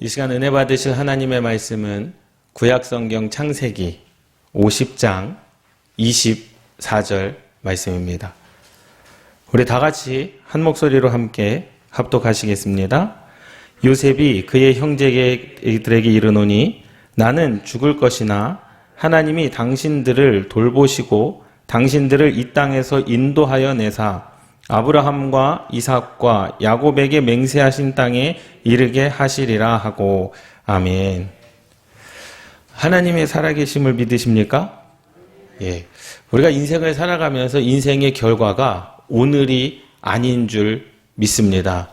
이 시간 은혜 받으실 하나님의 말씀은 구약성경 창세기 50장 24절 말씀입니다. 우리 다 같이 한 목소리로 함께 합독하시겠습니다. 요셉이 그의 형제들에게 이르노니 나는 죽을 것이나 하나님이 당신들을 돌보시고 당신들을 이 땅에서 인도하여 내사 아브라함과 이삭과 야곱에게 맹세하신 땅에 이르게 하시리라 하고. 아멘. 하나님의 살아계심을 믿으십니까? 예. 우리가 인생을 살아가면서 인생의 결과가 오늘이 아닌 줄 믿습니다.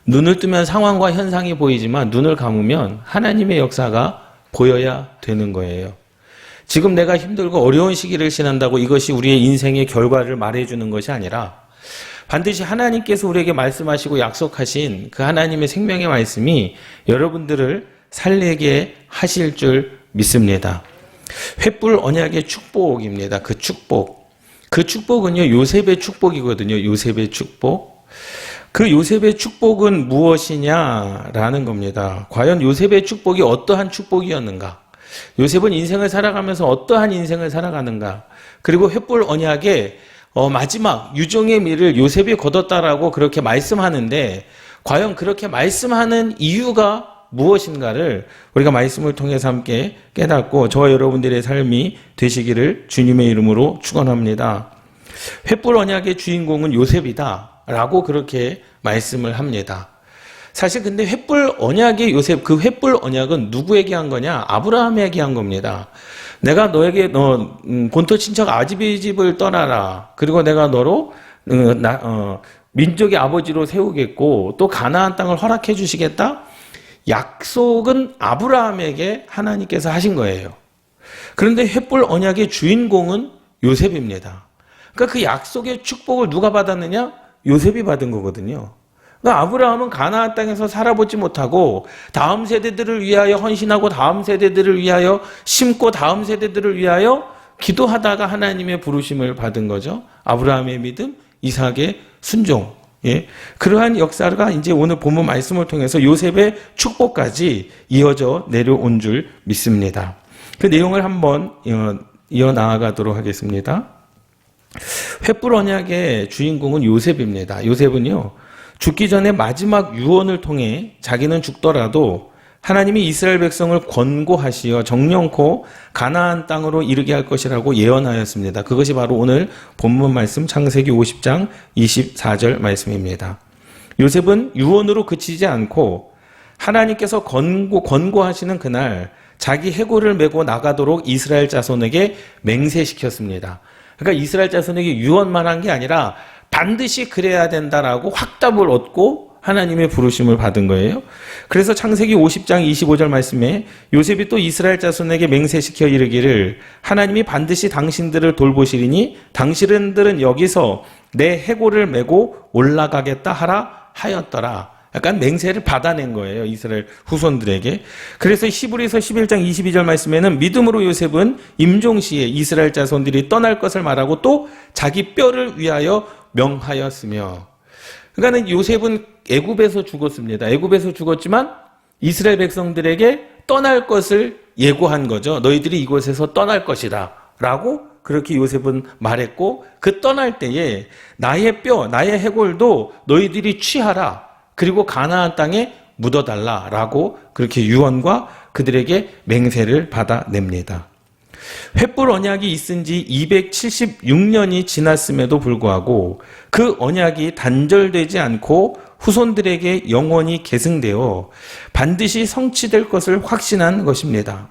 눈을 뜨면 상황과 현상이 보이지만 눈을 감으면 하나님의 역사가 보여야 되는 거예요. 지금 내가 힘들고 어려운 시기를 지난다고 이것이 우리의 인생의 결과를 말해주는 것이 아니라 반드시 하나님께서 우리에게 말씀하시고 약속하신 그 하나님의 생명의 말씀이 여러분들을 살리게 하실 줄 믿습니다. 횃불 언약의 축복입니다. 그 축복. 그 축복은요, 요셉의 축복이거든요. 요셉의 축복. 그 요셉의 축복은 무엇이냐라는 겁니다. 과연 요셉의 축복이 어떠한 축복이었는가? 요셉은 인생을 살아가면서 어떠한 인생을 살아가는가? 그리고 횃불 언약의 마지막 유종의 미를 요셉이 거뒀다라고 그렇게 말씀하는데 과연 그렇게 말씀하는 이유가 무엇인가를 우리가 말씀을 통해서 함께 깨닫고 저와 여러분들의 삶이 되시기를 주님의 이름으로 축원합니다. 횃불 언약의 주인공은 요셉이다 라고 그렇게 말씀을 합니다. 사실 근데 횃불 언약의 요셉, 그 횃불 언약은 누구에게 한 거냐? 아브라함에게 한 겁니다. 내가 너에게 본토 친척 아비의 집을 떠나라. 그리고 내가 너로 민족의 아버지로 세우겠고 또 가나안 땅을 허락해 주시겠다. 약속은 아브라함에게 하나님께서 하신 거예요. 그런데 횃불 언약의 주인공은 요셉입니다. 그러니까 그 약속의 축복을 누가 받았느냐? 요셉이 받은 거거든요. 그러니까 아브라함은 가나안 땅에서 살아보지 못하고 다음 세대들을 위하여 헌신하고 다음 세대들을 위하여 심고 다음 세대들을 위하여 기도하다가 하나님의 부르심을 받은 거죠. 아브라함의 믿음, 이삭의 순종. 예. 그러한 역사가 이제 오늘 본문 말씀을 통해서 요셉의 축복까지 이어져 내려온 줄 믿습니다. 그 내용을 한번 이어나가도록 하겠습니다. 횃불 언약의 주인공은 요셉입니다. 요셉은요, 죽기 전에 마지막 유언을 통해 자기는 죽더라도 하나님이 이스라엘 백성을 권고하시어 정령코 가나안 땅으로 이르게 할 것이라고 예언하였습니다. 그것이 바로 오늘 본문 말씀 창세기 50장 24절 말씀입니다. 요셉은 유언으로 그치지 않고 하나님께서 권고하시는 그날 자기 해골을 메고 나가도록 이스라엘 자손에게 맹세시켰습니다. 그러니까 이스라엘 자손에게 유언만 한 게 아니라 반드시 그래야 된다라고 확답을 얻고 하나님의 부르심을 받은 거예요. 그래서 창세기 50장 25절 말씀에 요셉이 또 이스라엘 자손에게 맹세시켜 이르기를 하나님이 반드시 당신들을 돌보시리니 당신들은 여기서 내 해골을 메고 올라가겠다 하라 하였더라. 약간 맹세를 받아낸 거예요. 이스라엘 후손들에게. 그래서 히브리서 11장 22절 말씀에는 믿음으로 요셉은 임종시에 이스라엘 자손들이 떠날 것을 말하고 또 자기 뼈를 위하여 명하였으며. 그러니까 요셉은 애굽에서 죽었습니다. 애굽에서 죽었지만 이스라엘 백성들에게 떠날 것을 예고한 거죠. 너희들이 이곳에서 떠날 것이다 라고 그렇게 요셉은 말했고 그 떠날 때에 나의 뼈, 나의 해골도 너희들이 취하라. 그리고 가나안 땅에 묻어달라라고 그렇게 유언과 그들에게 맹세를 받아냅니다. 횃불 언약이 있은 지 276년이 지났음에도 불구하고 그 언약이 단절되지 않고 후손들에게 영원히 계승되어 반드시 성취될 것을 확신한 것입니다.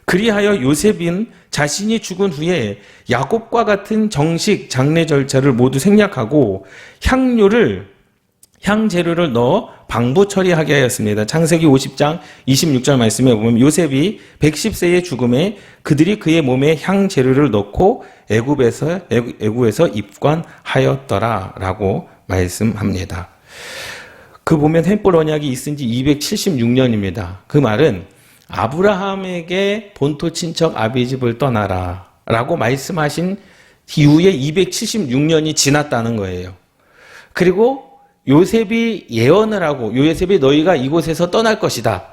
그리하여 요셉은 자신이 죽은 후에 야곱과 같은 정식 장례 절차를 모두 생략하고 향재료를 넣어 방부 처리하게 하였습니다. 창세기 50장 26절 말씀에 보면 요셉이 110세의 죽음에 그들이 그의 몸에 향재료를 넣고 애굽에서 입관하였더라라고 말씀합니다. 그 보면 횃불 언약이 있은 지 276년입니다. 그 말은 아브라함에게 본토 친척 아비의 집을 떠나라 라고 말씀하신 이후에 276년이 지났다는 거예요. 그리고 요셉이 예언을 하고 요셉이 너희가 이곳에서 떠날 것이다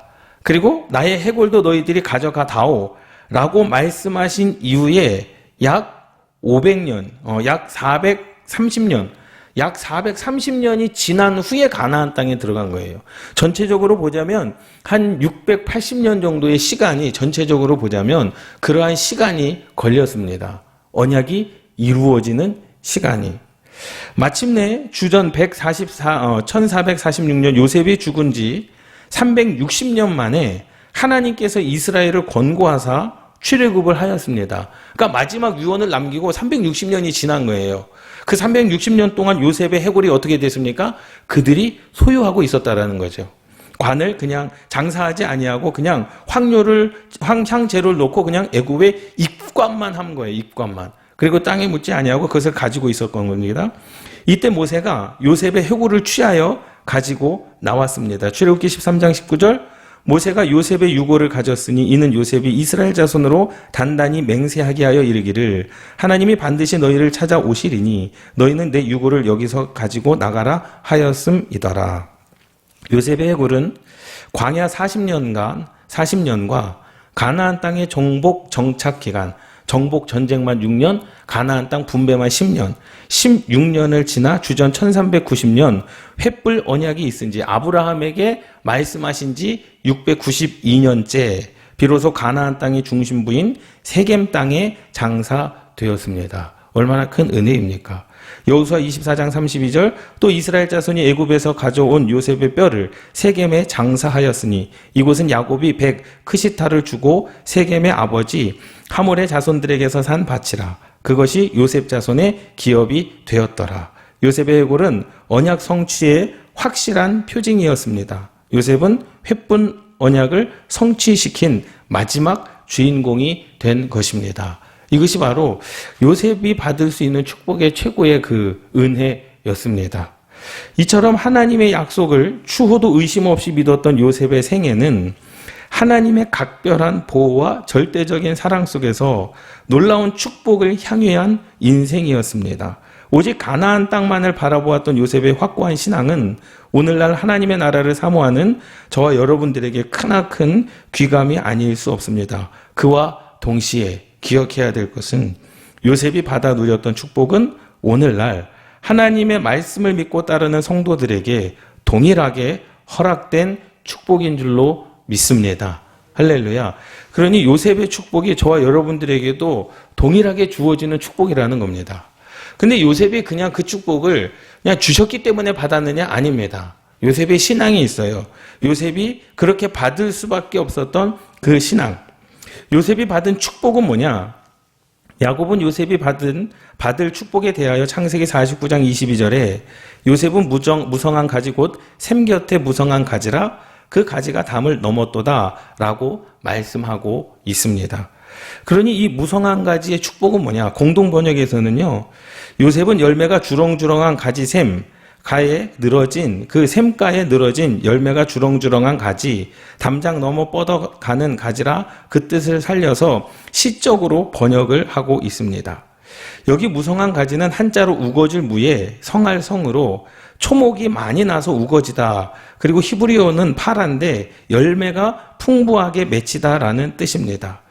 그리고 나의 해골도 너희들이 가져가다오 라고 말씀하신 이후에 약 500년, 약 430년, 약 430년이 지난 후에 가나안 땅에 들어간 거예요. 전체적으로 보자면 한 680년 정도의 시간이 전체적으로 보자면 그러한 시간이 걸렸습니다. 언약이 이루어지는 시간이. 마침내 주전 1446년 요셉이 죽은 지 360년 만에 하나님께서 이스라엘을 권고하사 출애굽을 하였습니다. 그러니까 마지막 유언을 남기고 360년이 지난 거예요. 그 360년 동안 요셉의 해골이 어떻게 됐습니까? 그들이 소유하고 있었다라는 거죠. 관을 그냥 장사하지 아니하고 그냥 황향재료를 놓고 그냥 애굽에 입관만 한 거예요. 입관만. 그리고 땅에 묻지 아니하고 그것을 가지고 있었던 겁니다. 이때 모세가 요셉의 해골을 취하여 가지고 나왔습니다. 출애굽기 13장 19절 모세가 요셉의 유골을 가졌으니 이는 요셉이 이스라엘 자손으로 단단히 맹세하게 하여 이르기를 하나님이 반드시 너희를 찾아오시리니 너희는 내 유골을 여기서 가지고 나가라 하였음이더라. 요셉의 해골은 광야 40년과 가나안 땅의 정복 정착 기간, 정복 전쟁만 6년, 가나안 땅 분배만 10년, 16년을 지나 주전 1390년 횃불 언약이 있은지 아브라함에게 말씀하신 지 692년째 비로소 가나안 땅의 중심부인 세겜 땅에 장사되었습니다. 얼마나 큰 은혜입니까? 여호수아 24장 32절 또 이스라엘 자손이 애굽에서 가져온 요셉의 뼈를 세겜에 장사하였으니 이곳은 야곱이 크시타를 주고 세겜의 아버지 하몰의 자손들에게서 산 밭이라. 그것이 요셉 자손의 기업이 되었더라. 요셉의 해골은 언약 성취의 확실한 표징이었습니다. 요셉은 횃불 언약을 성취시킨 마지막 주인공이 된 것입니다. 이것이 바로 요셉이 받을 수 있는 축복의 최고의 그 은혜였습니다. 이처럼 하나님의 약속을 추호도 의심 없이 믿었던 요셉의 생애는 하나님의 각별한 보호와 절대적인 사랑 속에서 놀라운 축복을 향유한 인생이었습니다. 오직 가나안 땅만을 바라보았던 요셉의 확고한 신앙은 오늘날 하나님의 나라를 사모하는 저와 여러분들에게 크나큰 귀감이 아닐 수 없습니다. 그와 동시에 기억해야 될 것은 요셉이 받아 누렸던 축복은 오늘날 하나님의 말씀을 믿고 따르는 성도들에게 동일하게 허락된 축복인 줄로 믿습니다. 할렐루야. 그러니 요셉의 축복이 저와 여러분들에게도 동일하게 주어지는 축복이라는 겁니다. 근데 요셉이 그냥 그 축복을 그냥 주셨기 때문에 받았느냐? 아닙니다. 요셉의 신앙이 있어요. 요셉이 그렇게 받을 수밖에 없었던 그 신앙. 요셉이 받은 축복은 뭐냐? 야곱은 요셉이 받을 축복에 대하여 창세기 49장 22절에 요셉은 무성한 가지 곧 샘 곁에 무성한 가지라 그 가지가 담을 넘었도다 라고 말씀하고 있습니다. 그러니 이 무성한 가지의 축복은 뭐냐? 공동 번역에서는요. 요셉은 열매가 주렁주렁한 가지샘 가에 늘어진 그 샘가에 늘어진 열매가 주렁주렁한 가지 담장 넘어 뻗어가는 가지라 그 뜻을 살려서 시적으로 번역을 하고 있습니다. 여기 무성한 가지는 한자로 우거질 무에 성할 성으로 초목이 많이 나서 우거지다. 그리고 히브리어는 파란데 열매가 풍부하게 맺히다라는 뜻입니다.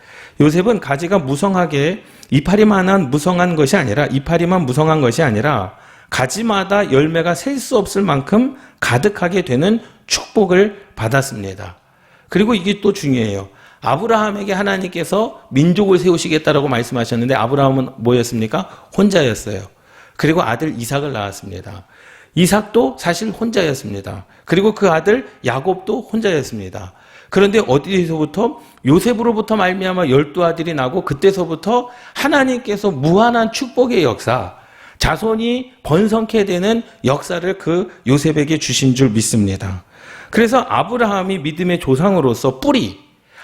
요셉은 가지가 무성하게 이파리만 무성한 것이 아니라 가지마다 열매가 셀 수 없을 만큼 가득하게 되는 축복을 받았습니다. 그리고 이게 또 중요해요. 아브라함에게 하나님께서 민족을 세우시겠다라고 말씀하셨는데 아브라함은 뭐였습니까? 혼자였어요. 그리고 아들 이삭을 낳았습니다. 이삭도 사실 혼자였습니다. 그리고 그 아들 야곱도 혼자였습니다. 그런데 어디서부터? 요셉으로부터 말미암아 12아들이 나고 그때서부터 하나님께서 무한한 축복의 역사, 자손이 번성케 되는 역사를 그 요셉에게 주신 줄 믿습니다. 그래서 아브라함이 믿음의 조상으로서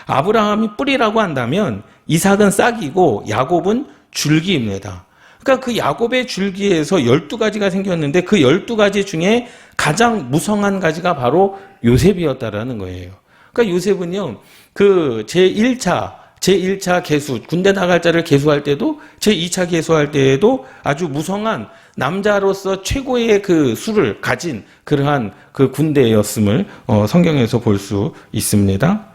아브라함이 뿌리라고 한다면 이삭은 싹이고 야곱은 줄기입니다. 그러니까 그 야곱의 줄기에서 12가지가 생겼는데 그 12가지 중에 가장 무성한 가지가 바로 요셉이었다라는 거예요. 그러니까 요셉은요, 그 제1차 계수, 군대 나갈 자를 계수할 때도, 제2차 계수할 때에도 아주 무성한 남자로서 최고의 그 수를 가진 그러한 그 군대였음을 성경에서 볼 수 있습니다.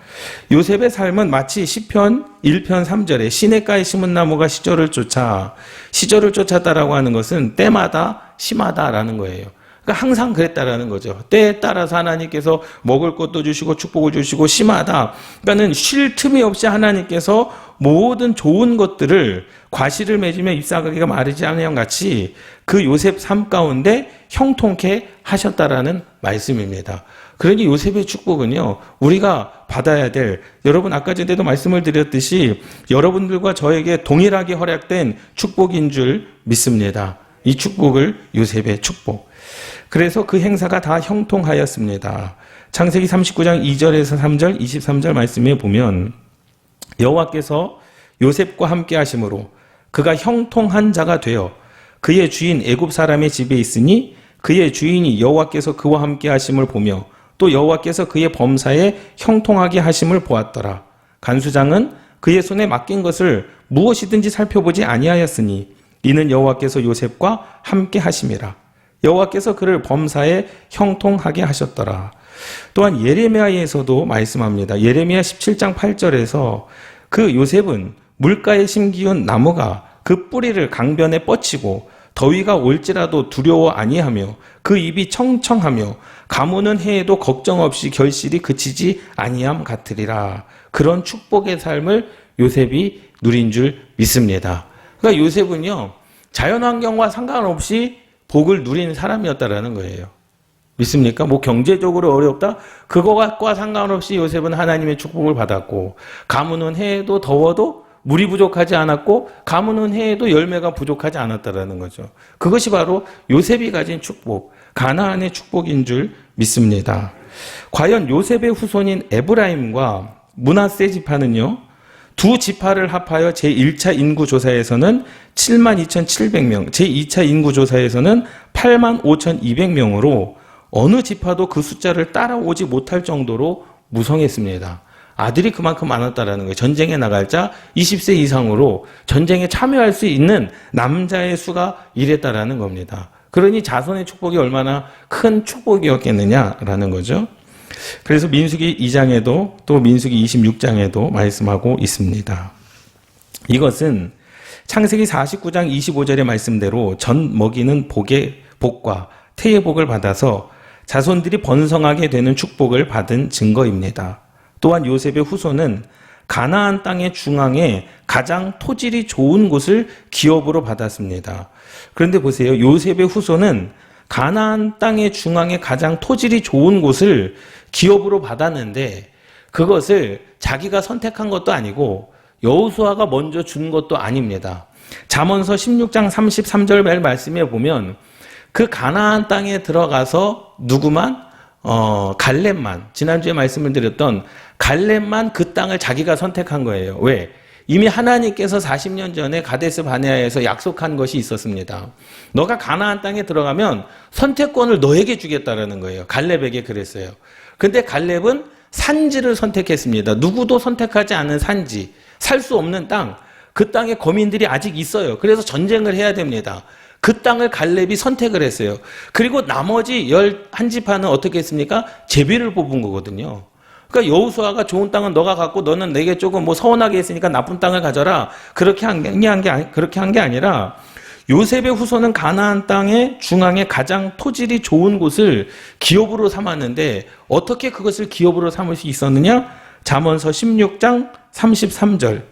요셉의 삶은 마치 시편 1편 3절에 시냇가에 심은 나무가 시절을 쫓았다라고 하는 것은 때마다 심하다라는 거예요. 그러니까 항상 그랬다라는 거죠. 때에 따라서 하나님께서 먹을 것도 주시고 축복을 주시고 심하다. 그러니까는 쉴 틈이 없이 하나님께서 모든 좋은 것들을 과실을 맺으며 잎사귀가 마르지 않으면 같이 그 요셉 삶 가운데 형통케 하셨다라는 말씀입니다. 그러니 요셉의 축복은요, 우리가 받아야 될, 여러분 아까 전에도 말씀을 드렸듯이 여러분들과 저에게 동일하게 허락된 축복인 줄 믿습니다. 이 축복을 요셉의 축복. 그래서 그 행사가 다 형통하였습니다. 창세기 39장 2절에서 3절, 23절 말씀에 보면 여호와께서 요셉과 함께 하심으로 그가 형통한 자가 되어 그의 주인 애굽 사람의 집에 있으니 그의 주인이 여호와께서 그와 함께 하심을 보며 또 여호와께서 그의 범사에 형통하게 하심을 보았더라. 간수장은 그의 손에 맡긴 것을 무엇이든지 살펴보지 아니하였으니 이는 여호와께서 요셉과 함께 하심이라. 여호와께서 그를 범사에 형통하게 하셨더라. 또한 예레미야에서도 말씀합니다. 예레미야 17장 8절에서 그 요셉은 물가에 심기운 나무가 그 뿌리를 강변에 뻗치고 더위가 올지라도 두려워 아니하며 그 입이 청청하며 가무는 해에도 걱정 없이 결실이 그치지 아니함 같으리라. 그런 축복의 삶을 요셉이 누린 줄 믿습니다. 그러니까 요셉은요, 자연환경과 상관없이 복을 누린 사람이었다라는 거예요. 믿습니까? 뭐 경제적으로 어렵다? 그거와 상관없이 요셉은 하나님의 축복을 받았고, 가무는 해에도 더워도 물이 부족하지 않았고, 가무는 해에도 열매가 부족하지 않았다라는 거죠. 그것이 바로 요셉이 가진 축복, 가나안의 축복인 줄 믿습니다. 과연 요셉의 후손인 에브라임과 므낫세 지파는요, 두 지파를 합하여 제1차 인구조사에서는 72,700명, 제2차 인구조사에서는 85,200명으로 어느 지파도 그 숫자를 따라오지 못할 정도로 무성했습니다. 아들이 그만큼 많았다라는 거예요. 전쟁에 나갈 자 20세 이상으로 전쟁에 참여할 수 있는 남자의 수가 이랬다라는 겁니다. 그러니 자손의 축복이 얼마나 큰 축복이었겠느냐라는 거죠. 그래서 민수기 2장에도 또 민수기 26장에도 말씀하고 있습니다. 이것은 창세기 49장 25절의 말씀대로 전 먹이는 복과 태의 복을 받아서 자손들이 번성하게 되는 축복을 받은 증거입니다. 또한 요셉의 후손은 가나안 땅의 중앙에 가장 토질이 좋은 곳을 기업으로 받았습니다. 그런데 보세요. 요셉의 후손은 가나안 땅의 중앙에 가장 토질이 좋은 곳을 기업으로 받았는데 그것을 자기가 선택한 것도 아니고 여호수아가 먼저 준 것도 아닙니다. 잠언서 16장 33절 말씀에 보면 그 가나안 땅에 들어가서 누구만? 갈렙만, 지난주에 말씀을 드렸던 갈렙만 그 땅을 자기가 선택한 거예요. 왜? 이미 하나님께서 40년 전에 가데스 바네아에서 약속한 것이 있었습니다. 너가 가나안 땅에 들어가면 선택권을 너에게 주겠다라는 거예요. 갈렙에게 그랬어요. 근데 갈렙은 산지를 선택했습니다. 누구도 선택하지 않은 산지, 살 수 없는 땅, 그 땅에 거민들이 아직 있어요. 그래서 전쟁을 해야 됩니다. 그 땅을 갈렙이 선택을 했어요. 그리고 나머지 11지파는 어떻게 했습니까? 제비를 뽑은 거거든요. 그러니까 여호수아가 좋은 땅은 너가 갖고 너는 내게 조금 뭐 서운하게 했으니까 나쁜 땅을 가져라. 그렇게 한 게 아니라 요셉의 후손은 가나안 땅의 중앙에 가장 토질이 좋은 곳을 기업으로 삼았는데 어떻게 그것을 기업으로 삼을 수 있었느냐? 잠언서 16장 33절.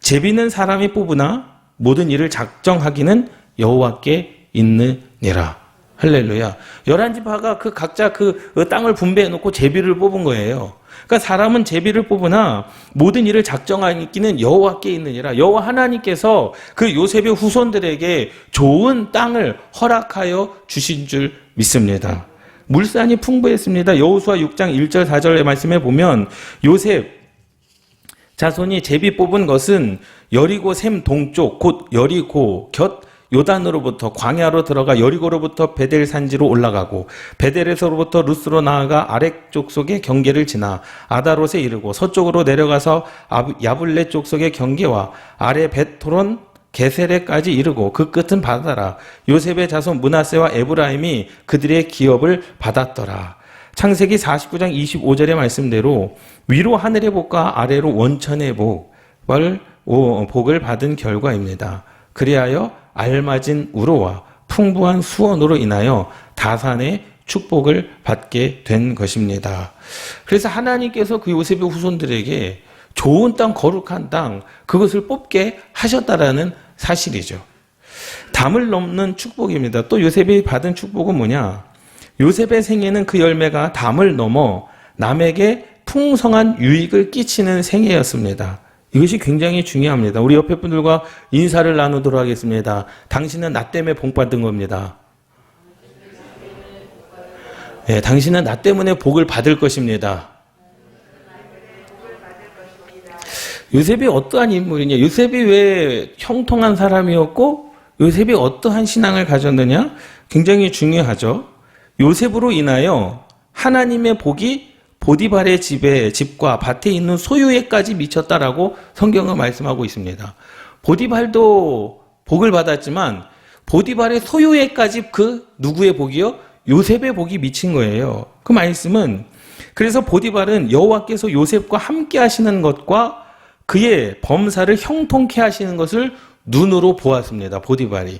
제비는 사람이 뽑으나 모든 일을 작정하기는 여호와께 있느니라. 할렐루야. 11지파가 그 각자 그 땅을 분배해 놓고 제비를 뽑은 거예요. 그러니까 사람은 제비를 뽑으나 모든 일을 작정하기는 여호와께 있느니라. 여호와 하나님께서 그 요셉의 후손들에게 좋은 땅을 허락하여 주신 줄 믿습니다. 물산이 풍부했습니다. 여호수아 6장 1절 4절의 말씀에 보면 요셉 자손이 제비 뽑은 것은 여리고 샘 동쪽 곧 여리고 곁 요단으로부터 광야로 들어가 여리고로부터 베델 산지로 올라가고 베델에서로부터 루스로 나아가 아렉 족속의 경계를 지나 아다롯에 이르고 서쪽으로 내려가서 야블레 족속의 경계와 아래 벳토론 게세레까지 이르고 그 끝은 바다라. 요셉의 자손 므낫세와 에브라임이 그들의 기업을 받았더라. 창세기 49장 25절의 말씀대로 위로 하늘의 복과 아래로 원천의 복을 받은 결과입니다. 그리하여 알맞은 우로와 풍부한 수원으로 인하여 다산의 축복을 받게 된 것입니다. 그래서 하나님께서 그 요셉의 후손들에게 좋은 땅, 거룩한 땅, 그것을 뽑게 하셨다라는 사실이죠. 담을 넘는 축복입니다. 또 요셉이 받은 축복은 뭐냐? 요셉의 생애는 그 열매가 담을 넘어 남에게 풍성한 유익을 끼치는 생애였습니다. 이것이 굉장히 중요합니다. 우리 옆에 분들과 인사를 나누도록 하겠습니다. 당신은 나 때문에 복 받은 겁니다. 네, 당신은 나 때문에 복을 받을 것입니다. 요셉이 어떠한 인물이냐? 요셉이 왜 형통한 사람이었고 요셉이 어떠한 신앙을 가졌느냐? 굉장히 중요하죠. 요셉으로 인하여 하나님의 복이 보디발의 집과 밭에 있는 소유에까지 미쳤다라고 성경은 말씀하고 있습니다. 보디발도 복을 받았지만 보디발의 소유에까지 그 누구의 복이요? 요셉의 복이 미친 거예요. 그 말씀은 그래서 보디발은 여호와께서 요셉과 함께 하시는 것과 그의 범사를 형통케 하시는 것을 눈으로 보았습니다. 보디발이.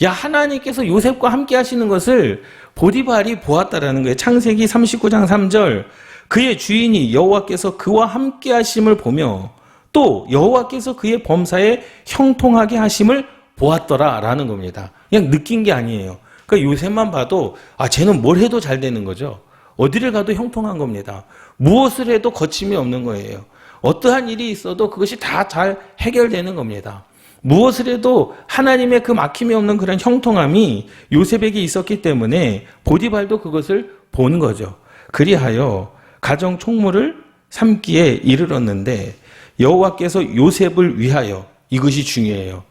하나님께서 요셉과 함께 하시는 것을 보디발이 보았다라는 거예요. 창세기 39장 3절. 그의 주인이 여호와께서 그와 함께 하심을 보며 또 여호와께서 그의 범사에 형통하게 하심을 보았더라라는 겁니다. 그냥 느낀 게 아니에요. 그러니까 요셉만 봐도 쟤는 뭘 해도 잘 되는 거죠. 어디를 가도 형통한 겁니다. 무엇을 해도 거침이 없는 거예요. 어떠한 일이 있어도 그것이 다 잘 해결되는 겁니다. 무엇을 해도 하나님의 그 막힘이 없는 그런 형통함이 요셉에게 있었기 때문에 보디발도 그것을 본 거죠. 그리하여 가정 총무를 삼기에 이르렀는데 여호와께서 요셉을 위하여, 이것이 중요해요.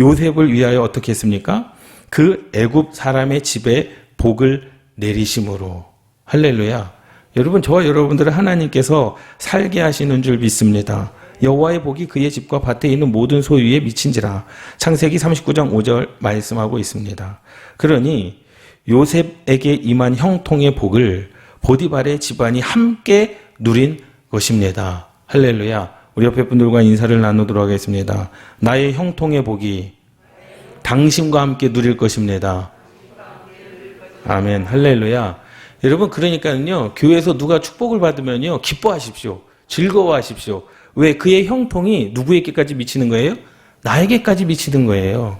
요셉을 위하여 어떻게 했습니까? 그 애굽 사람의 집에 복을 내리심으로. 할렐루야. 여러분, 저와 여러분들은 하나님께서 살게 하시는 줄 믿습니다. 여호와의 복이 그의 집과 밭에 있는 모든 소유에 미친지라. 창세기 39장 5절 말씀하고 있습니다. 그러니 요셉에게 임한 형통의 복을 보디발의 집안이 함께 누린 것입니다. 할렐루야. 우리 옆에 분들과 인사를 나누도록 하겠습니다. 나의 형통의 복이 당신과 함께 누릴 것입니다. 아멘. 할렐루야. 여러분, 그러니까요, 교회에서 누가 축복을 받으면요, 기뻐하십시오. 즐거워하십시오. 왜? 그의 형통이 누구에게까지 미치는 거예요? 나에게까지 미치는 거예요.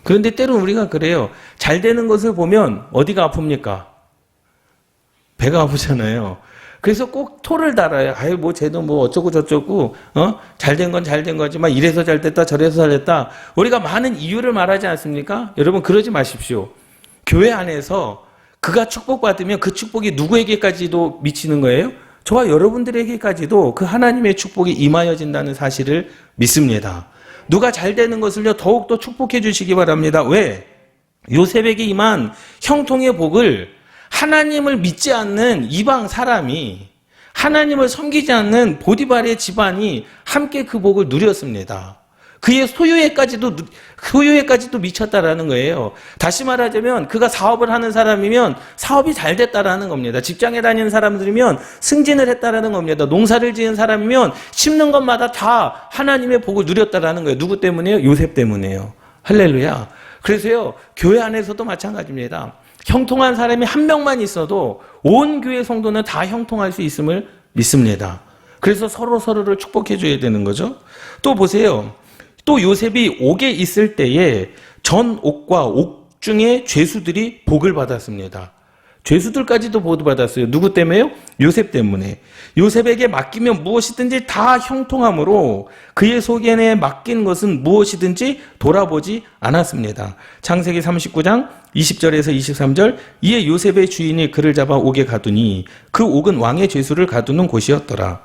그런데 때로는 우리가 그래요. 잘 되는 것을 보면 어디가 아픕니까? 배가 아프잖아요. 그래서 꼭 토를 달아요. 쟤도 어쩌고 저쩌고, 잘 된 건 잘 된 거지만 이래서 잘 됐다, 저래서 잘 됐다. 우리가 많은 이유를 말하지 않습니까? 여러분, 그러지 마십시오. 교회 안에서 그가 축복받으면 그 축복이 누구에게까지도 미치는 거예요? 저와 여러분들에게까지도 그 하나님의 축복이 임하여진다는 사실을 믿습니다. 누가 잘 되는 것을요, 더욱더 축복해 주시기 바랍니다. 왜? 요셉에게 임한 형통의 복을 하나님을 믿지 않는 이방 사람이, 하나님을 섬기지 않는 보디발의 집안이 함께 그 복을 누렸습니다. 그의 소유에까지도 미쳤다라는 거예요. 다시 말하자면 그가 사업을 하는 사람이면 사업이 잘 됐다라는 겁니다. 직장에 다니는 사람들이면 승진을 했다라는 겁니다. 농사를 지은 사람이면 심는 것마다 다 하나님의 복을 누렸다라는 거예요. 누구 때문에요? 요셉 때문에요. 할렐루야. 그래서요, 교회 안에서도 마찬가지입니다. 형통한 사람이 한 명만 있어도 온 교회 성도는 다 형통할 수 있음을 믿습니다. 그래서 서로를 축복해 줘야 되는 거죠. 또 보세요. 또 요셉이 옥에 있을 때에 전 옥과 옥 중에 죄수들이 복을 받았습니다. 죄수들까지도 복 받았어요. 누구 때문에요? 요셉 때문에. 요셉에게 맡기면 무엇이든지 다 형통함으로 그의 손에 맡긴 것은 무엇이든지 돌아보지 않았습니다. 창세기 39장 20절에서 23절. 이에 요셉의 주인이 그를 잡아 옥에 가두니 그 옥은 왕의 죄수를 가두는 곳이었더라.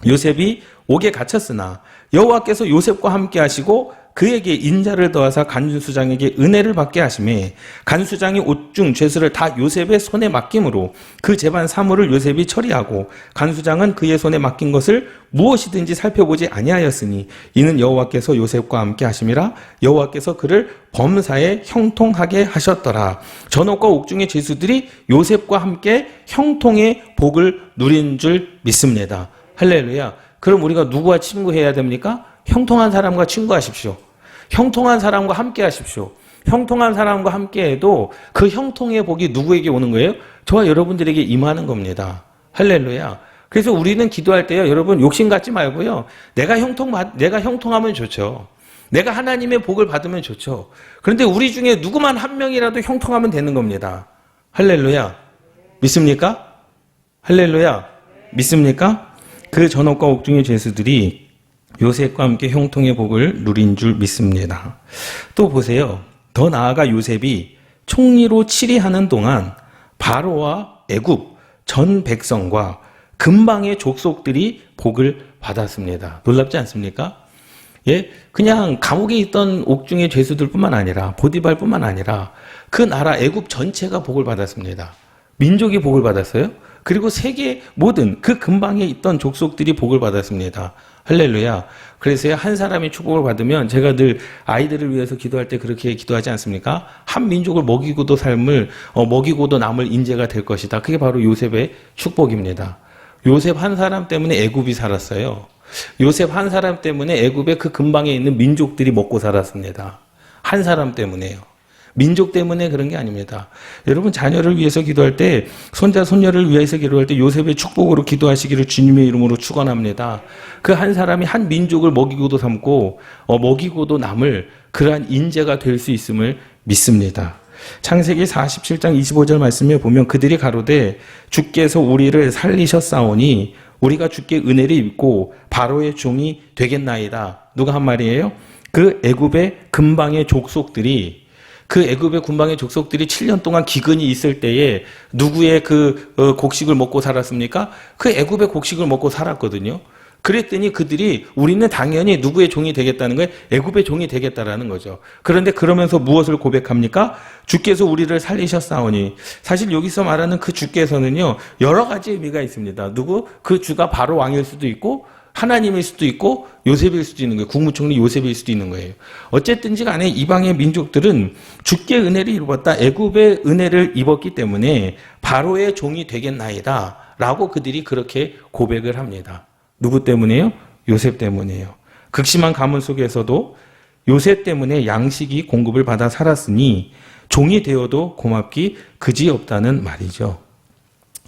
요셉이 옥에 갇혔으나 여호와께서 요셉과 함께 하시고 그에게 인자를 더하사 간수장에게 은혜를 받게 하시매 간수장이 옷 중 죄수를 다 요셉의 손에 맡김으로 그 재반 사물을 요셉이 처리하고 간수장은 그의 손에 맡긴 것을 무엇이든지 살펴보지 아니하였으니 이는 여호와께서 요셉과 함께 하심이라. 여호와께서 그를 범사에 형통하게 하셨더라. 전옥과 옥중의 죄수들이 요셉과 함께 형통의 복을 누린 줄 믿습니다. 할렐루야. 그럼 우리가 누구와 친구해야 됩니까? 형통한 사람과 친구하십시오. 형통한 사람과 함께 하십시오. 형통한 사람과 함께 해도 그 형통의 복이 누구에게 오는 거예요? 저와 여러분들에게 임하는 겁니다. 할렐루야. 그래서 우리는 기도할 때요, 여러분 욕심 갖지 말고요. 내가 형통하면 좋죠. 내가 하나님의 복을 받으면 좋죠. 그런데 우리 중에 누구만 한 명이라도 형통하면 되는 겁니다. 할렐루야. 믿습니까? 할렐루야. 믿습니까? 그 전옥과 옥중의 죄수들이 요셉과 함께 형통의 복을 누린 줄 믿습니다. 또 보세요. 더 나아가 요셉이 총리로 치리하는 동안 바로와 애굽 전 백성과 근방의 족속들이 복을 받았습니다. 놀랍지 않습니까? 예, 그냥 감옥에 있던 옥중의 죄수들뿐만 아니라 보디발뿐만 아니라 그 나라 애굽 전체가 복을 받았습니다. 민족이 복을 받았어요. 그리고 세계 모든 그 근방에 있던 족속들이 복을 받았습니다. 할렐루야. 그래서 한 사람이 축복을 받으면 제가 늘 아이들을 위해서 기도할 때 그렇게 기도하지 않습니까? 한 민족을 먹이고도 먹이고도 남을 인재가 될 것이다. 그게 바로 요셉의 축복입니다. 요셉 한 사람 때문에 애굽이 살았어요. 요셉 한 사람 때문에 애굽의 그 근방에 있는 민족들이 먹고 살았습니다. 한 사람 때문에요. 민족 때문에 그런 게 아닙니다. 여러분 자녀를 위해서 기도할 때, 손자 손녀를 위해서 기도할 때 요셉의 축복으로 기도하시기를 주님의 이름으로 축원합니다. 그 한 사람이 한 민족을 먹이고도 삼고 먹이고도 남을 그러한 인재가 될 수 있음을 믿습니다. 창세기 47장 25절 말씀에 보면 그들이 가로되 주께서 우리를 살리셨사오니 우리가 주께 은혜를 입고 바로의 종이 되겠나이다. 누가 한 말이에요? 그 애굽의 근방의 족속들이 그 애굽의 군방의 족속들이 7년 동안 기근이 있을 때에 누구의 곡식을 먹고 살았습니까? 그 애굽의 곡식을 먹고 살았거든요. 그랬더니 그들이 우리는 당연히 누구의 종이 되겠다는 거예요? 애굽의 종이 되겠다라는 거죠. 그런데 그러면서 무엇을 고백합니까? 주께서 우리를 살리셨사오니. 사실 여기서 말하는 그 주께서는요, 여러 가지 의미가 있습니다. 그 주가 바로 왕일 수도 있고 하나님일 수도 있고 요셉일 수도 있는 거예요. 국무총리 요셉일 수도 있는 거예요. 어쨌든지 간에 이방의 민족들은 주께 은혜를 입었다. 애굽의 은혜를 입었기 때문에 바로의 종이 되겠나이다. 라고 그들이 그렇게 고백을 합니다. 누구 때문에요? 요셉 때문에요. 극심한 가문 속에서도 요셉 때문에 양식이 공급을 받아 살았으니 종이 되어도 고맙기 그지없다는 말이죠.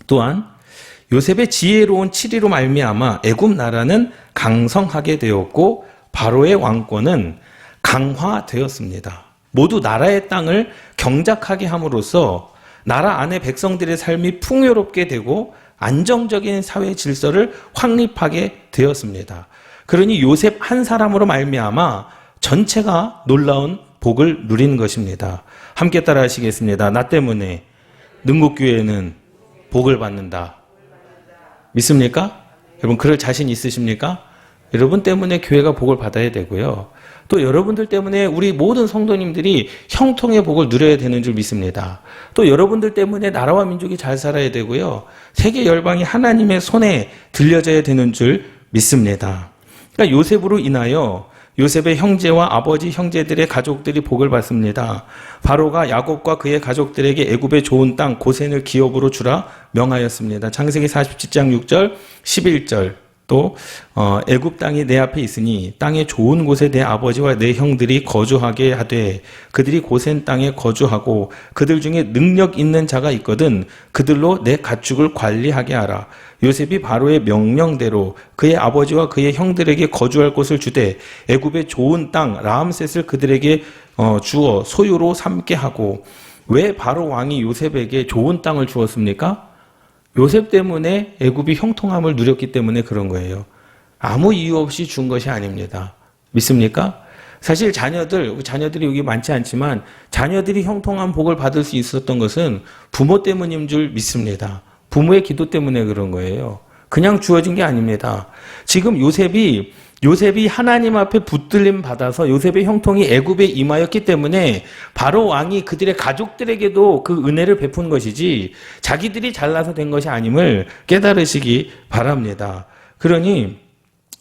또한 요셉의 지혜로운 치리로 말미암아 애굽 나라는 강성하게 되었고 바로의 왕권은 강화되었습니다. 모두 나라의 땅을 경작하게 함으로써 나라 안의 백성들의 삶이 풍요롭게 되고 안정적인 사회 질서를 확립하게 되었습니다. 그러니 요셉 한 사람으로 말미암아 전체가 놀라운 복을 누리는 것입니다. 함께 따라 하시겠습니다. 나 때문에 능곡교회는 복을 받는다. 믿습니까? 여러분 그럴 자신 있으십니까? 여러분 때문에 교회가 복을 받아야 되고요. 또 여러분들 때문에 우리 모든 성도님들이 형통의 복을 누려야 되는 줄 믿습니다. 또 여러분들 때문에 나라와 민족이 잘 살아야 되고요. 세계 열방이 하나님의 손에 들려져야 되는 줄 믿습니다. 그러니까 요셉으로 인하여 요셉의 형제와 아버지 형제들의 가족들이 복을 받습니다. 바로가 야곱과 그의 가족들에게 애굽의 좋은 땅 고센을 기업으로 주라 명하였습니다. 창세기 47장 6절 11절 또 애굽 땅이 내 앞에 있으니 땅의 좋은 곳에 내 아버지와 내 형들이 거주하게 하되 그들이 고센 땅에 거주하고 그들 중에 능력 있는 자가 있거든 그들로 내 가축을 관리하게 하라. 요셉이 바로의 명령대로 그의 아버지와 그의 형들에게 거주할 곳을 주되 애굽의 좋은 땅 라암셋을 그들에게 주어 소유로 삼게 하고. 왜 바로 왕이 요셉에게 좋은 땅을 주었습니까? 요셉 때문에 애굽이 형통함을 누렸기 때문에 그런 거예요. 아무 이유 없이 준 것이 아닙니다. 믿습니까? 사실 자녀들이 여기 많지 않지만 자녀들이 형통한 복을 받을 수 있었던 것은 부모 때문인 줄 믿습니다. 부모의 기도 때문에 그런 거예요. 그냥 주어진 게 아닙니다. 지금 요셉이 하나님 앞에 붙들림 받아서 요셉의 형통이 애굽에 임하였기 때문에 바로 왕이 그들의 가족들에게도 그 은혜를 베푼 것이지 자기들이 잘나서 된 것이 아님을 깨달으시기 바랍니다. 그러니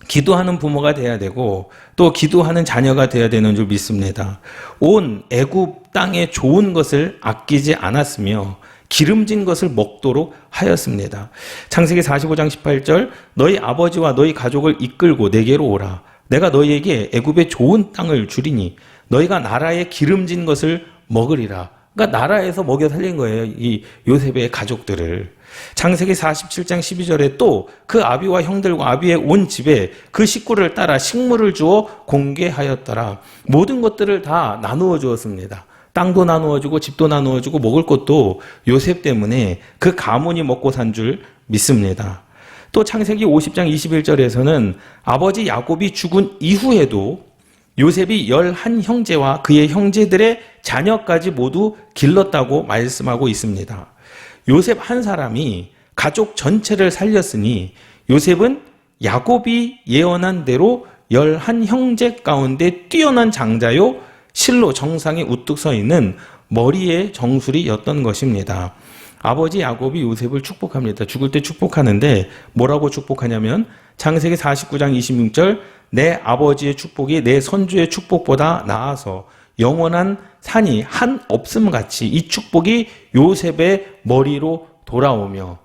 기도하는 부모가 돼야 되고 또 기도하는 자녀가 돼야 되는 줄 믿습니다. 온 애굽 땅에 좋은 것을 아끼지 않았으며 기름진 것을 먹도록 하였습니다. 창세기 45장 18절 너희 아버지와 너희 가족을 이끌고 내게로 오라. 내가 너희에게 애굽의 좋은 땅을 주리니 너희가 나라의 기름진 것을 먹으리라. 그러니까 나라에서 먹여 살린 거예요. 이 요셉의 가족들을. 창세기 47장 12절에 또 그 아비와 형들과 아비의 온 집에 그 식구를 따라 식물을 주어 공개하였더라. 모든 것들을 다 나누어 주었습니다. 땅도 나누어주고 집도 나누어주고 먹을 것도 요셉 때문에 그 가문이 먹고 산 줄 믿습니다. 또 창세기 50장 21절에서는 아버지 야곱이 죽은 이후에도 요셉이 11형제와 그의 형제들의 자녀까지 모두 길렀다고 말씀하고 있습니다. 요셉 한 사람이 가족 전체를 살렸으니 요셉은 야곱이 예언한 대로 11형제 가운데 뛰어난 장자요 실로 정상에 우뚝 서 있는 머리의 정수리였던 것입니다. 아버지 야곱이 요셉을 축복합니다. 죽을 때 축복하는데 뭐라고 축복하냐면 창세기 49장 26절 내 아버지의 축복이 내 선주의 축복보다 나아서 영원한 산이 한 없음같이 이 축복이 요셉의 머리로 돌아오며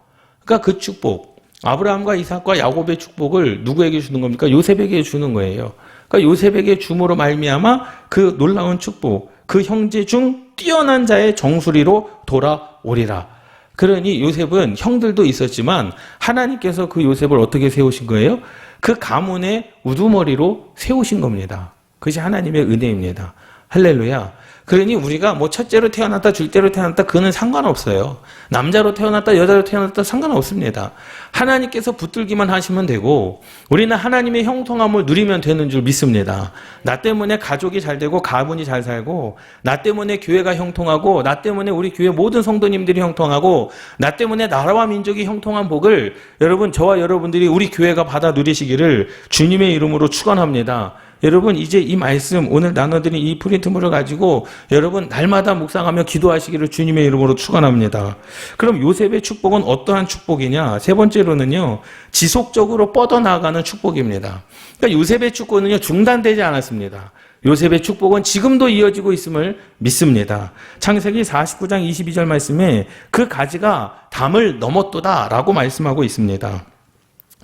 그러니까 그 축복 아브라함과 이삭과 야곱의 축복을 누구에게 주는 겁니까? 요셉에게 주는 거예요. 그러니까 요셉에게 줌으로 말미암아 그 놀라운 축복, 그 형제 중 뛰어난 자의 정수리로 돌아오리라. 그러니 요셉은 형들도 있었지만 하나님께서 그 요셉을 어떻게 세우신 거예요? 그 가문의 우두머리로 세우신 겁니다. 그것이 하나님의 은혜입니다. 할렐루야. 그러니 우리가 뭐 첫째로 태어났다, 둘째로 태어났다, 그거는 상관없어요. 남자로 태어났다, 여자로 태어났다 상관없습니다. 하나님께서 붙들기만 하시면 되고 우리는 하나님의 형통함을 누리면 되는 줄 믿습니다. 나 때문에 가족이 잘 되고 가문이 잘 살고 나 때문에 교회가 형통하고 나 때문에 우리 교회 모든 성도님들이 형통하고 나 때문에 나라와 민족이 형통한 복을 여러분 저와 여러분들이 우리 교회가 받아 누리시기를 주님의 이름으로 축원합니다. 여러분 이제 이 말씀 오늘 나눠드린 이 프린트물을 가지고 여러분 날마다 묵상하며 기도하시기를 주님의 이름으로 축원합니다. 그럼 요셉의 축복은 어떠한 축복이냐? 세 번째로는요. 지속적으로 뻗어나가는 축복입니다. 그러니까 요셉의 축복은요. 중단되지 않았습니다. 요셉의 축복은 지금도 이어지고 있음을 믿습니다. 창세기 49장 22절 말씀에 그 가지가 담을 넘었도다 라고 말씀하고 있습니다.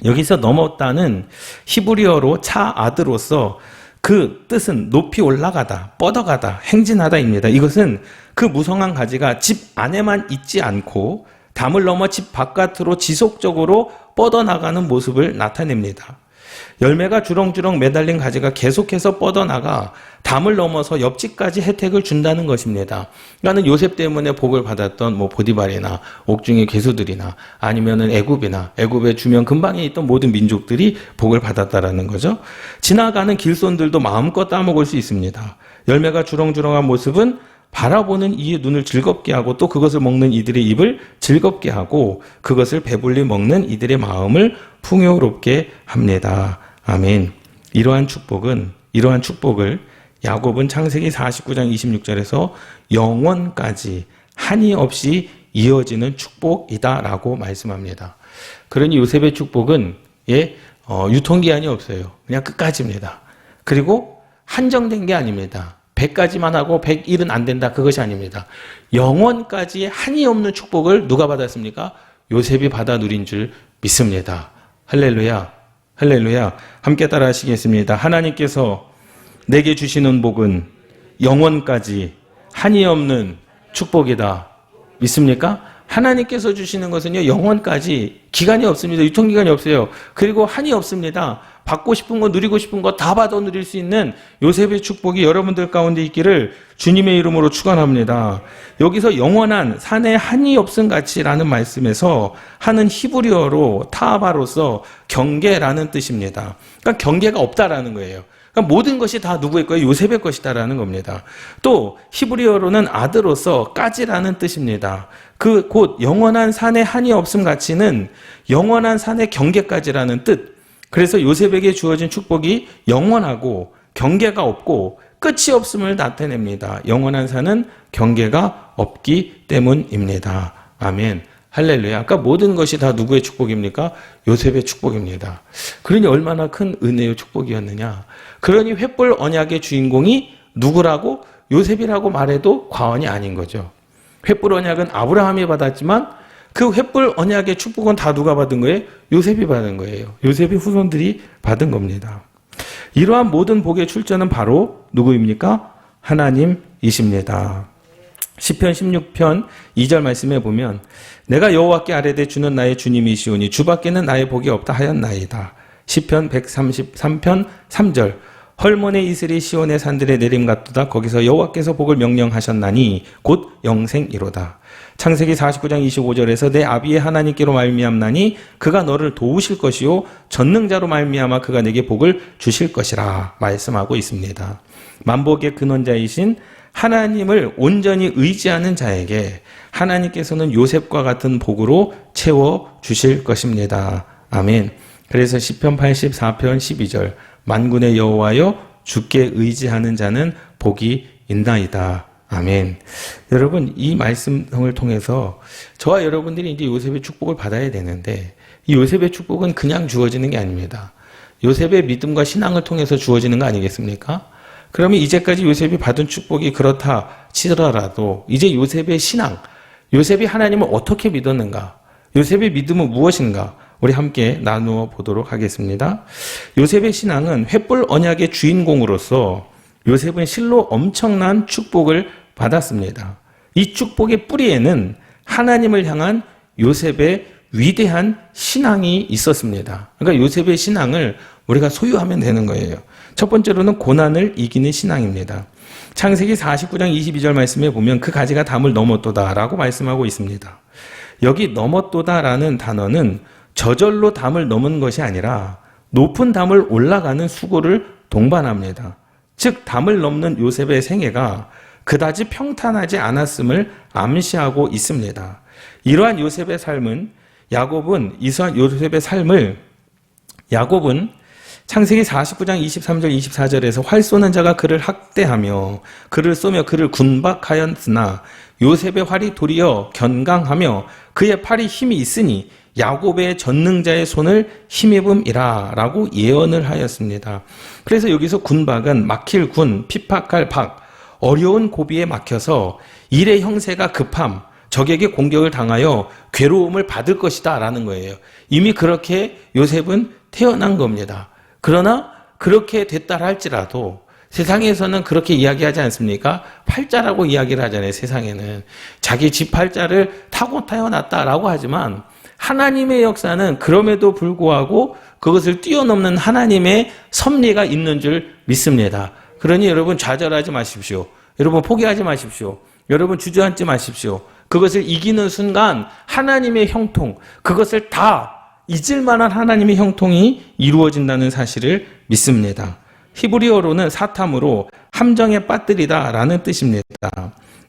여기서 넘었다는 히브리어로 차아드로서 그 뜻은 높이 올라가다, 뻗어가다, 행진하다입니다. 이것은 그 무성한 가지가 집 안에만 있지 않고 담을 넘어 집 바깥으로 지속적으로 뻗어나가는 모습을 나타냅니다. 열매가 주렁주렁 매달린 가지가 계속해서 뻗어나가 담을 넘어서 옆집까지 혜택을 준다는 것입니다. 그러니까 요셉 때문에 복을 받았던 보디발이나 옥중의 괴수들이나 아니면은 애굽의 주변 근방에 있던 모든 민족들이 복을 받았다라는 거죠. 지나가는 길손들도 마음껏 따먹을 수 있습니다. 열매가 주렁주렁한 모습은 바라보는 이의 눈을 즐겁게 하고 또 그것을 먹는 이들의 입을 즐겁게 하고 그것을 배불리 먹는 이들의 마음을 풍요롭게 합니다. 아멘. 이러한 축복을 야곱은 창세기 49장 26절에서 영원까지 한이 없이 이어지는 축복이다라고 말씀합니다. 그러니 요셉의 축복은 유통기한이 없어요. 그냥 끝까지입니다. 그리고 한정된 게 아닙니다. 100까지만 하고 101은 안 된다. 그것이 아닙니다. 영원까지 한이 없는 축복을 누가 받았습니까? 요셉이 받아 누린 줄 믿습니다. 할렐루야. 할렐루야. 함께 따라 하시겠습니다. 하나님께서 내게 주시는 복은 영원까지 한이 없는 축복이다. 믿습니까? 하나님께서 주시는 것은요, 영원까지 기간이 없습니다. 유통기간이 없어요. 그리고 한이 없습니다. 받고 싶은 거, 누리고 싶은 거 다 받아 누릴 수 있는 요셉의 축복이 여러분들 가운데 있기를 주님의 이름으로 축원합니다. 여기서 영원한 산에 한이 없음 같이라는 말씀에서 하는 히브리어로 타바로서 경계라는 뜻입니다. 그러니까 경계가 없다라는 거예요. 그러니까 모든 것이 다 누구의 거예요? 요셉의 것이다라는 겁니다. 또 히브리어로는 아드로서 까지라는 뜻입니다. 그 곧 영원한 산에 한이 없음 같이는 영원한 산의 경계까지라는 뜻. 그래서 요셉에게 주어진 축복이 영원하고 경계가 없고 끝이 없음을 나타냅니다. 영원한 산은 경계가 없기 때문입니다. 아멘. 할렐루야. 아까 모든 것이 다 누구의 축복입니까? 요셉의 축복입니다. 그러니 얼마나 큰 은혜의 축복이었느냐. 그러니 횃불 언약의 주인공이 누구라고? 요셉이라고 말해도 과언이 아닌 거죠. 횃불 언약은 아브라함이 받았지만 그 횃불 언약의 축복은 다 누가 받은 거예요? 요셉이 받은 거예요. 요셉의 후손들이 받은 겁니다. 이러한 모든 복의 출처는 바로 누구입니까? 하나님이십니다. 시편 16편 2절 말씀에 보면 내가 여호와께 아뢰되 주는 나의 주님이시오니 주밖에는 나의 복이 없다 하였나이다. 시편 133편 3절 헐몬의 이슬이 시온의 산들에 내림 같도다. 거기서 여호와께서 복을 명령하셨나니 곧 영생이로다. 창세기 49장 25절에서 내 아비의 하나님께로 말미암나니 그가 너를 도우실 것이요 전능자로 말미암아 그가 내게 복을 주실 것이라 말씀하고 있습니다. 만복의 근원자이신 하나님을 온전히 의지하는 자에게 하나님께서는 요셉과 같은 복으로 채워 주실 것입니다. 아멘. 그래서 시편 84편 12절 만군의 여호와여 주께 의지하는 자는 복이 있나이다. 아멘. 여러분 이 말씀을 통해서 저와 여러분들이 이제 요셉의 축복을 받아야 되는데 이 요셉의 축복은 그냥 주어지는 게 아닙니다. 요셉의 믿음과 신앙을 통해서 주어지는 거 아니겠습니까? 그러면 이제까지 요셉이 받은 축복이 그렇다 치더라도 이제 요셉의 신앙, 요셉이 하나님을 어떻게 믿었는가? 요셉의 믿음은 무엇인가? 우리 함께 나누어 보도록 하겠습니다. 요셉의 신앙은 횃불 언약의 주인공으로서 요셉은 실로 엄청난 축복을 받았습니다. 이 축복의 뿌리에는 하나님을 향한 요셉의 위대한 신앙이 있었습니다. 그러니까 요셉의 신앙을 우리가 소유하면 되는 거예요. 첫 번째로는 고난을 이기는 신앙입니다. 창세기 49장 22절 말씀에 보면 그 가지가 담을 넘었도다 라고 말씀하고 있습니다. 여기 넘었도다라는 단어는 저절로 담을 넘은 것이 아니라 높은 담을 올라가는 수고를 동반합니다. 즉 담을 넘는 요셉의 생애가 그다지 평탄하지 않았음을 암시하고 있습니다. 이러한 요셉의 삶은 야곱은 창세기 49장 23절 24절에서 활 쏘는 자가 그를 학대하며 그를 쏘며 그를 군박하였으나 요셉의 활이 도리어 견강하며 그의 팔이 힘이 있으니 야곱의 전능자의 손을 힘입음이라 라고 예언을 하였습니다. 그래서 여기서 군박은 막힐 군, 핍박할 박, 어려운 고비에 막혀서 일의 형세가 급함, 적에게 공격을 당하여 괴로움을 받을 것이다 라는 거예요. 이미 그렇게 요셉은 태어난 겁니다. 그러나 그렇게 됐다 할지라도 세상에서는 그렇게 이야기하지 않습니까? 팔자라고 이야기를 하잖아요. 세상에는 자기 집 팔자를 타고 태어났다라고 하지만 하나님의 역사는 그럼에도 불구하고 그것을 뛰어넘는 하나님의 섭리가 있는 줄 믿습니다. 그러니 여러분 좌절하지 마십시오. 여러분 포기하지 마십시오. 여러분 주저앉지 마십시오. 그것을 이기는 순간 하나님의 형통, 그것을 다 잊을 만한 하나님의 형통이 이루어진다는 사실을 믿습니다. 히브리어로는 사탐으로 함정에 빠뜨리다 라는 뜻입니다.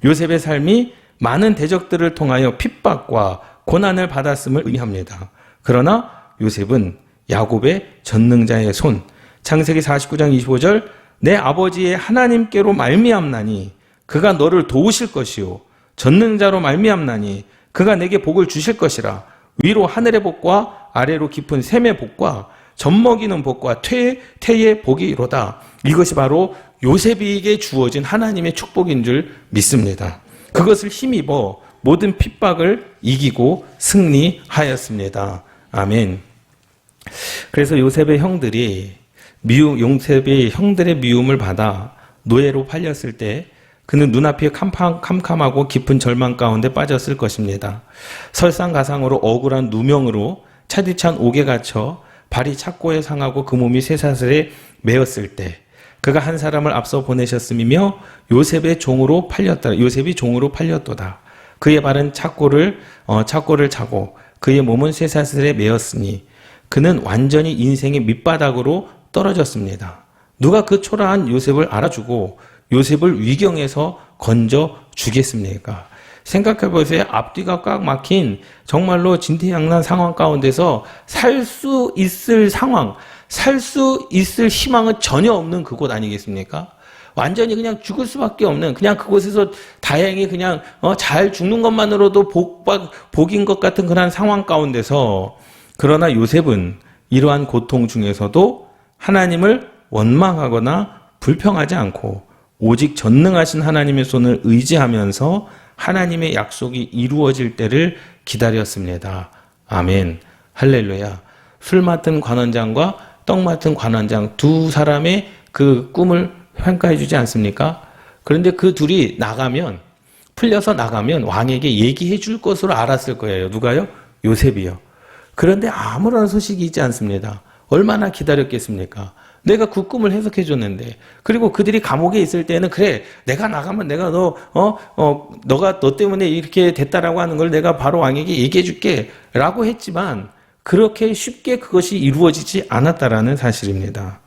요셉의 삶이 많은 대적들을 통하여 핍박과 고난을 받았음을 의미합니다. 그러나 요셉은 야곱의 전능자의 손, 창세기 49장 25절 내 아버지의 하나님께로 말미암나니 그가 너를 도우실 것이요 전능자로 말미암나니 그가 내게 복을 주실 것이라. 위로 하늘의 복과 아래로 깊은 샘의 복과 젖먹이는 복과 태의 복이로다. 이것이 바로 요셉에게 주어진 하나님의 축복인 줄 믿습니다. 그것을 힘입어 모든 핍박을 이기고 승리하였습니다. 아멘. 그래서 요셉의 형들의 미움을 받아 노예로 팔렸을 때 그는 눈앞이 캄캄하고 깊은 절망 가운데 빠졌을 것입니다. 설상가상으로 억울한 누명으로 차디찬 옥에 갇혀 발이 착고에 상하고 그 몸이 쇠사슬에 매었을 때 그가 한 사람을 앞서 보내셨음이며 요셉이 종으로 팔렸도다. 그의 발은 착고를 차고 그의 몸은 쇠사슬에 매었으니 그는 완전히 인생의 밑바닥으로 떨어졌습니다. 누가 그 초라한 요셉을 알아주고 요셉을 위경에서 건져 주겠습니까? 생각해 보세요. 앞뒤가 꽉 막힌 정말로 진퇴양난 상황 가운데서 살 수 있을 상황, 살 수 있을 희망은 전혀 없는 그곳 아니겠습니까? 완전히 그냥 죽을 수밖에 없는, 그냥 그곳에서 다행히 그냥 잘 죽는 것만으로도 복인 것 같은 그런 상황 가운데서, 그러나 요셉은 이러한 고통 중에서도 하나님을 원망하거나 불평하지 않고 오직 전능하신 하나님의 손을 의지하면서 하나님의 약속이 이루어질 때를 기다렸습니다. 아멘. 할렐루야. 술 맡은 관원장과 떡 맡은 관원장 두 사람의 그 꿈을 평가해 주지 않습니까? 그런데 그 둘이 풀려서 나가면 왕에게 얘기해 줄 것으로 알았을 거예요. 누가요? 요셉이요. 그런데 아무런 소식이 있지 않습니다. 얼마나 기다렸겠습니까? 내가 그 꿈을 해석해 줬는데, 그리고 그들이 감옥에 있을 때는 그래, 내가 나가면 내가 너가 너 때문에 이렇게 됐다라고 하는 걸 내가 바로 왕에게 얘기해 줄게 라고 했지만 그렇게 쉽게 그것이 이루어지지 않았다라는 사실입니다.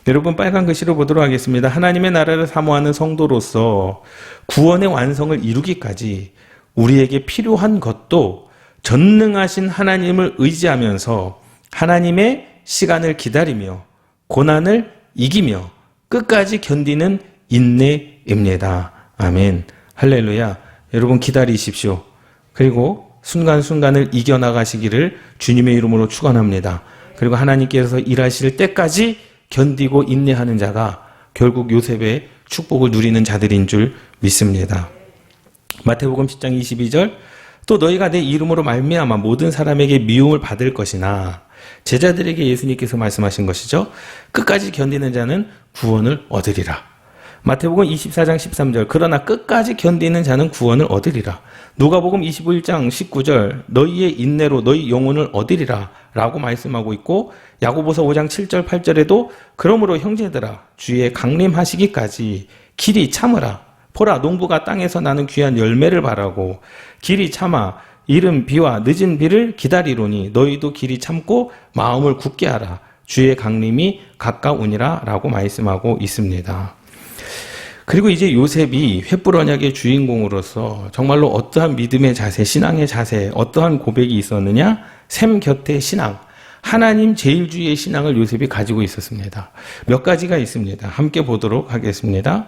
여러분, 빨간 글씨로 보도록 하겠습니다. 하나님의 나라를 사모하는 성도로서 구원의 완성을 이루기까지 우리에게 필요한 것도 전능하신 하나님을 의지하면서 하나님의 시간을 기다리며 고난을 이기며 끝까지 견디는 인내입니다. 아멘. 할렐루야. 여러분, 기다리십시오. 그리고 순간순간을 이겨나가시기를 주님의 이름으로 축원합니다. 그리고 하나님께서 일하실 때까지 견디고 인내하는 자가 결국 요셉의 축복을 누리는 자들인 줄 믿습니다. 마태복음 10장 22절, 또 너희가 내 이름으로 말미암아 모든 사람에게 미움을 받을 것이나, 제자들에게 예수님께서 말씀하신 것이죠. 끝까지 견디는 자는 구원을 얻으리라. 마태복음 24장 13절, 그러나 끝까지 견디는 자는 구원을 얻으리라. 누가복음 21장 19절, 너희의 인내로 너희 영혼을 얻으리라 라고 말씀하고 있고, 야고보서 5장 7절 8절에도 그러므로 형제들아 주의 강림하시기까지 길이 참으라. 보라, 농부가 땅에서 나는 귀한 열매를 바라고 길이 참아 이른 비와 늦은 비를 기다리로니 너희도 길이 참고 마음을 굳게 하라. 주의 강림이 가까우니라 라고 말씀하고 있습니다. 그리고 이제 요셉이 횃불 언약의 주인공으로서 정말로 어떠한 믿음의 자세, 신앙의 자세, 어떠한 고백이 있었느냐? 샘 곁의 신앙, 하나님 제일주의의 신앙을 요셉이 가지고 있었습니다. 몇 가지가 있습니다. 함께 보도록 하겠습니다.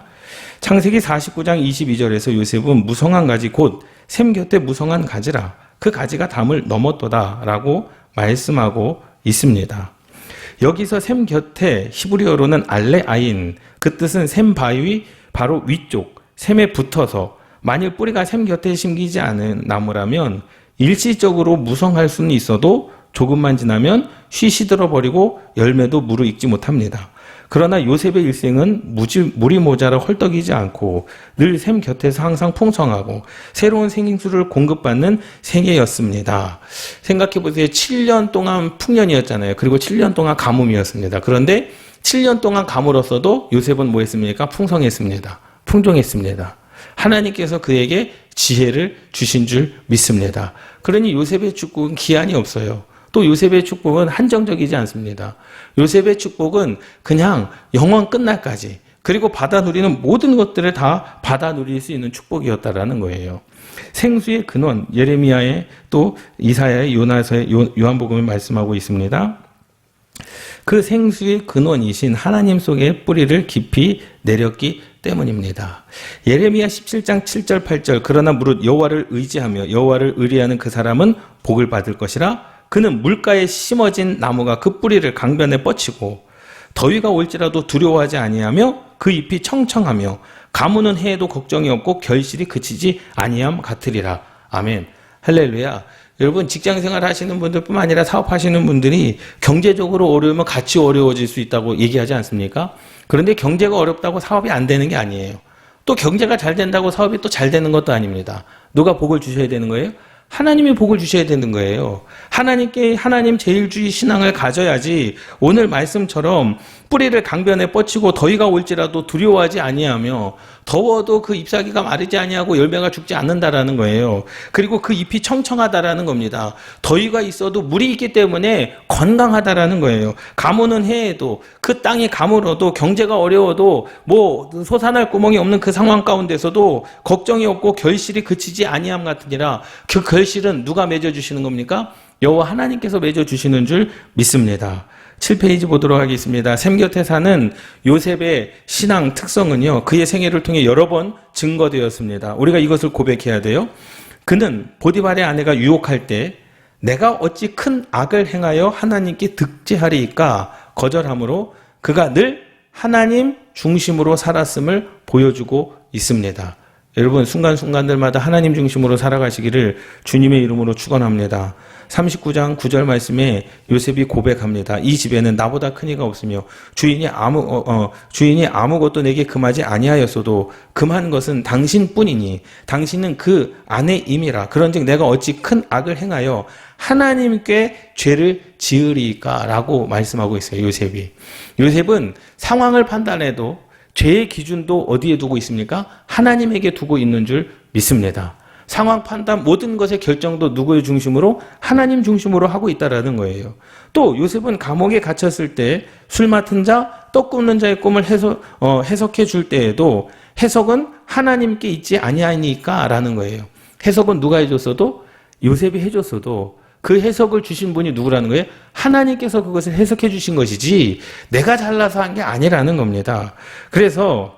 창세기 49장 22절에서 요셉은 무성한 가지 곧 샘 곁에 무성한 가지라, 그 가지가 담을 넘었도다 라고 말씀하고 있습니다. 여기서 샘 곁에 히브리어로는 알레아인, 그 뜻은 샘 바위 바로 위쪽, 샘에 붙어서, 만일 뿌리가 샘 곁에 심기지 않은 나무라면 일시적으로 무성할 수는 있어도 조금만 지나면 쉬시들어 버리고 열매도 무르익지 못합니다. 그러나 요셉의 일생은 물이 모자라 헐떡이지 않고 늘 샘 곁에서 항상 풍성하고 새로운 생수를 공급받는 생애였습니다. 생각해보세요. 7년 동안 풍년이었잖아요. 그리고 7년 동안 가뭄이었습니다. 그런데 7년 동안 가물었어도 요셉은 뭐 했습니까? 풍성했습니다. 풍족했습니다. 하나님께서 그에게 지혜를 주신 줄 믿습니다. 그러니 요셉의 축복은 기한이 없어요. 또 요셉의 축복은 한정적이지 않습니다. 요셉의 축복은 그냥 영원 끝날까지, 그리고 받아 누리는 모든 것들을 다 받아 누릴 수 있는 축복이었다라는 거예요. 생수의 근원, 예레미야의 또 이사야의 요나서의 요한복음을 말씀하고 있습니다. 그 생수의 근원이신 하나님 속에 뿌리를 깊이 내렸기 때문입니다. 예레미야 17장 7절 8절, 그러나 무릇 여호와를 의지하며 여호와를 의뢰하는 그 사람은 복을 받을 것이라. 그는 물가에 심어진 나무가 그 뿌리를 강변에 뻗치고 더위가 올지라도 두려워하지 아니하며 그 잎이 청청하며 가무는 해에도 걱정이 없고 결실이 그치지 아니함 같으리라. 아멘. 할렐루야. 여러분, 직장생활 하시는 분들뿐만 아니라 사업하시는 분들이 경제적으로 어려우면 같이 어려워질 수 있다고 얘기하지 않습니까? 그런데 경제가 어렵다고 사업이 안 되는 게 아니에요. 또 경제가 잘 된다고 사업이 또 잘 되는 것도 아닙니다. 누가 복을 주셔야 되는 거예요? 하나님이 복을 주셔야 되는 거예요. 하나님 제일주의 신앙을 가져야지 오늘 말씀처럼 뿌리를 강변에 뻗치고 더위가 올지라도 두려워하지 아니하며 더워도 그 잎사귀가 마르지 아니하고 열매가 죽지 않는다라는 거예요. 그리고 그 잎이 청청하다라는 겁니다. 더위가 있어도 물이 있기 때문에 건강하다라는 거예요. 가무는 해에도 그 땅이 가물어도 경제가 어려워도 뭐 솟아날 구멍이 없는 그 상황 가운데서도 걱정이 없고 결실이 그치지 아니함 같으니라. 그 결실은 누가 맺어주시는 겁니까? 여호와 하나님께서 맺어주시는 줄 믿습니다. 7페이지 보도록 하겠습니다. 샘 곁에 사는 요셉의 신앙 특성은요, 그의 생애를 통해 여러 번 증거되었습니다. 우리가 이것을 고백해야 돼요. 그는 보디발의 아내가 유혹할 때 내가 어찌 큰 악을 행하여 하나님께 득제하리이까 거절함으로 그가 늘 하나님 중심으로 살았음을 보여주고 있습니다. 여러분, 순간순간들마다 하나님 중심으로 살아가시기를 주님의 이름으로 축원합니다. 39장 9절 말씀에 요셉이 고백합니다. 이 집에는 나보다 큰 이가 없으며 주인이 아무것도 내게 금하지 아니하였어도 금한 것은 당신뿐이니 당신은 그 아내임이라. 그런즉 내가 어찌 큰 악을 행하여 하나님께 죄를 지으리까 라고 말씀하고 있어요. 요셉은 상황을 판단해도 죄의 기준도 어디에 두고 있습니까? 하나님에게 두고 있는 줄 믿습니다. 상황 판단 모든 것의 결정도 누구의 중심으로? 하나님 중심으로 하고 있다라는 거예요. 또 요셉은 감옥에 갇혔을 때 술 맡은 자, 떡 굽는 자의 꿈을 해석해 줄 때에도 해석은 하나님께 있지 아니하니까 라는 거예요. 해석은 누가 해줬어도? 요셉이 해줬어도 그 해석을 주신 분이 누구라는 거예요? 하나님께서 그것을 해석해 주신 것이지 내가 잘나서 한 게 아니라는 겁니다. 그래서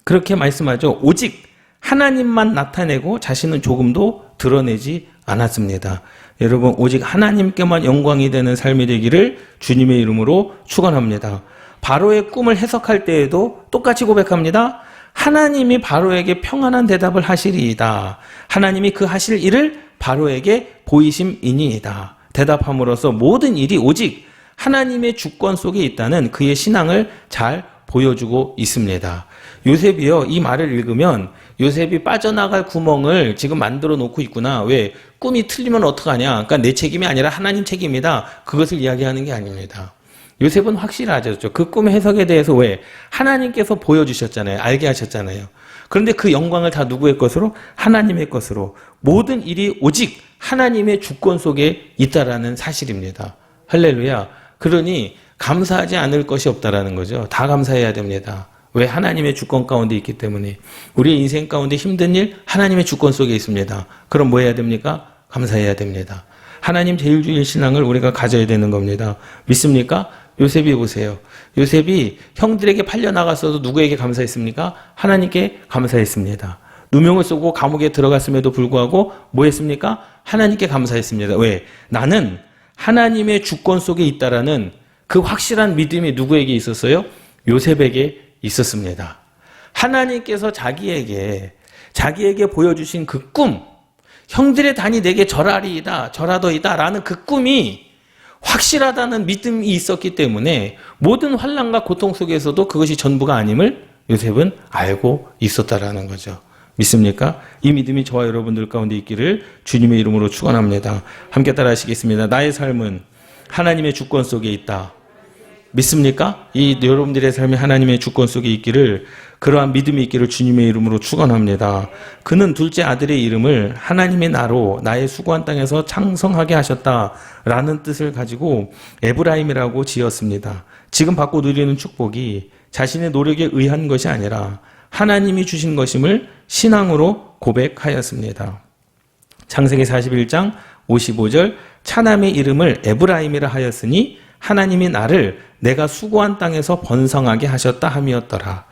그렇게 말씀하죠. 오직 하나님만 나타내고 자신은 조금도 드러내지 않았습니다. 여러분, 오직 하나님께만 영광이 되는 삶이 되기를 주님의 이름으로 축원합니다. 바로의 꿈을 해석할 때에도 똑같이 고백합니다. 하나님이 바로에게 평안한 대답을 하시리이다. 하나님이 그 하실 일을 바로에게 보이심이니이다. 대답함으로써 모든 일이 오직 하나님의 주권 속에 있다는 그의 신앙을 잘 보여주고 있습니다. 요셉이요, 이 말을 읽으면 요셉이 빠져나갈 구멍을 지금 만들어 놓고 있구나. 왜? 꿈이 틀리면 어떡하냐. 그러니까 내 책임이 아니라 하나님 책임이다. 그것을 이야기하는 게 아닙니다. 요셉은 확실하죠. 그 꿈의 해석에 대해서 왜? 하나님께서 보여주셨잖아요. 알게 하셨잖아요. 그런데 그 영광을 다 누구의 것으로? 하나님의 것으로. 모든 일이 오직 하나님의 주권 속에 있다라는 사실입니다. 할렐루야. 그러니 감사하지 않을 것이 없다라는 거죠. 다 감사해야 됩니다. 왜? 하나님의 주권 가운데 있기 때문에. 우리의 인생 가운데 힘든 일 하나님의 주권 속에 있습니다. 그럼 뭐 해야 됩니까? 감사해야 됩니다. 하나님 제일주의 신앙을 우리가 가져야 되는 겁니다. 믿습니까? 요셉이 보세요. 요셉이 형들에게 팔려나갔어도 누구에게 감사했습니까? 하나님께 감사했습니다. 누명을 쓰고 감옥에 들어갔음에도 불구하고 뭐 했습니까? 하나님께 감사했습니다. 왜? 나는 하나님의 주권 속에 있다라는 그 확실한 믿음이 누구에게 있었어요? 요셉에게 있었습니다. 하나님께서 자기에게 보여주신 그 꿈, 형들의 단이 내게 절하리이다, 절하더이다 라는 그 꿈이 확실하다는 믿음이 있었기 때문에 모든 환난과 고통 속에서도 그것이 전부가 아님을 요셉은 알고 있었다라는 거죠. 믿습니까? 이 믿음이 저와 여러분들 가운데 있기를 주님의 이름으로 축원합니다. 함께 따라 하시겠습니다. 나의 삶은 하나님의 주권 속에 있다. 믿습니까? 이 여러분들의 삶이 하나님의 주권 속에 있기를, 그러한 믿음이 있기를 주님의 이름으로 축원합니다. 그는 둘째 아들의 이름을 하나님의 나로 나의 수고한 땅에서 창성하게 하셨다라는 뜻을 가지고 에브라임이라고 지었습니다. 지금 받고 누리는 축복이 자신의 노력에 의한 것이 아니라 하나님이 주신 것임을 신앙으로 고백하였습니다. 창세기 41장 55절 차남의 이름을 에브라임이라 하였으니 하나님이 나를 내가 수고한 땅에서 번성하게 하셨다 함이었더라.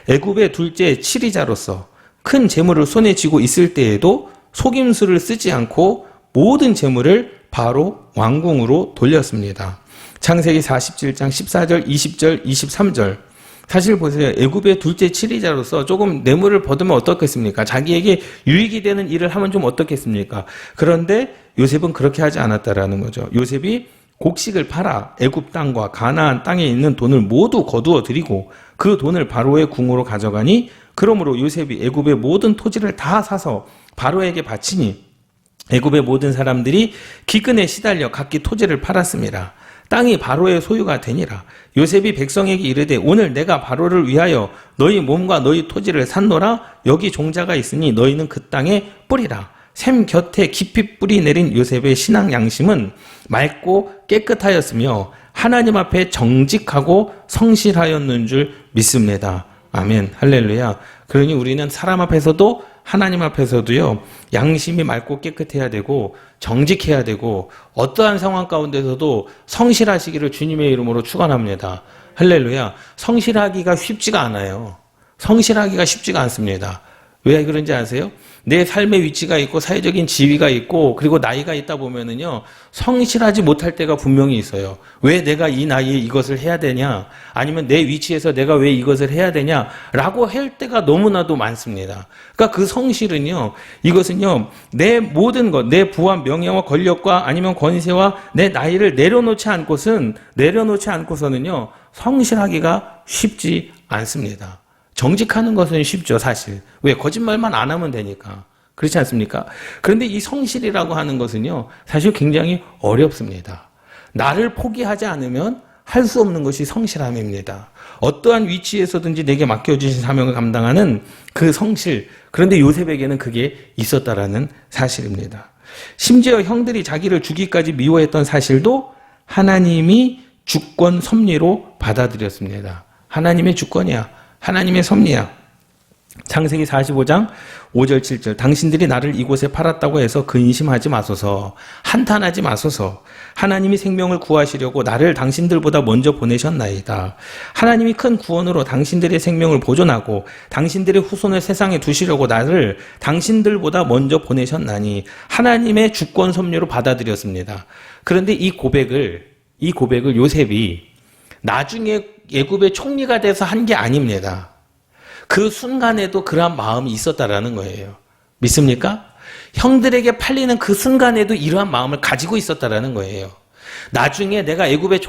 애굽의 둘째 치리자로서 큰 재물을 손에 쥐고 있을 때에도 속임수를 쓰지 않고 모든 재물을 바로 왕궁으로 돌렸습니다. 창세기 47장 14절, 20절, 23절. 사실 보세요. 애굽의 둘째 치리자로서 조금 뇌물을 받으면 어떻겠습니까? 자기에게 유익이 되는 일을 하면 좀 어떻겠습니까? 그런데 요셉은 그렇게 하지 않았다라는 거죠. 요셉이 곡식을 팔아 애굽 땅과 가나안 땅에 있는 돈을 모두 거두어 드리고 그 돈을 바로의 궁으로 가져가니, 그러므로 요셉이 애굽의 모든 토지를 다 사서 바로에게 바치니 애굽의 모든 사람들이 기근에 시달려 각기 토지를 팔았습니다. 땅이 바로의 소유가 되니라. 요셉이 백성에게 이르되 오늘 내가 바로를 위하여 너희 몸과 너희 토지를 샀노라. 여기 종자가 있으니 너희는 그 땅에 뿌리라. 샘 곁에 깊이 뿌리 내린 요셉의 신앙 양심은 맑고 깨끗하였으며 하나님 앞에 정직하고 성실하였는 줄 믿습니다. 아멘. 할렐루야. 그러니 우리는 사람 앞에서도 하나님 앞에서도요, 양심이 맑고 깨끗해야 되고 정직해야 되고 어떠한 상황 가운데서도 성실하시기를 주님의 이름으로 축원합니다. 할렐루야. 성실하기가 쉽지가 않아요. 성실하기가 쉽지가 않습니다. 왜 그런지 아세요? 내 삶의 위치가 있고 사회적인 지위가 있고 그리고 나이가 있다 보면은요, 성실하지 못할 때가 분명히 있어요. 왜 내가 이 나이에 이것을 해야 되냐? 아니면 내 위치에서 내가 왜 이것을 해야 되냐? 라고 할 때가 너무나도 많습니다. 그러니까 그 성실은요, 이것은요, 내 모든 것, 내 부와 명예와 권력과 아니면 권세와 내 나이를 내려놓지 않고서는요, 성실하기가 쉽지 않습니다. 정직하는 것은 쉽죠, 사실. 왜? 거짓말만 안 하면 되니까. 그렇지 않습니까? 그런데 이 성실이라고 하는 것은요, 사실 굉장히 어렵습니다. 나를 포기하지 않으면 할 수 없는 것이 성실함입니다. 어떠한 위치에서든지 내게 맡겨주신 사명을 감당하는 그 성실. 그런데 요셉에게는 그게 있었다라는 사실입니다. 심지어 형들이 자기를 죽이기까지 미워했던 사실도 하나님이 주권 섭리로 받아들였습니다. 하나님의 주권이야. 하나님의 섭리야. 창세기 45장 5절 7절 당신들이 나를 이곳에 팔았다고 해서 근심하지 마소서, 한탄하지 마소서. 하나님이 생명을 구하시려고 나를 당신들보다 먼저 보내셨나이다. 하나님이 큰 구원으로 당신들의 생명을 보존하고 당신들의 후손을 세상에 두시려고 나를 당신들보다 먼저 보내셨나니. 하나님의 주권 섭리로 받아들였습니다. 그런데 이 고백을 요셉이 나중에 애굽의 총리가 돼서 한 게 아닙니다. 그 순간에도 그러한 마음이 있었다라는 거예요. 믿습니까? 형들에게 팔리는 그 순간에도 이러한 마음을 가지고 있었다라는 거예요. 나중에 내가 애굽의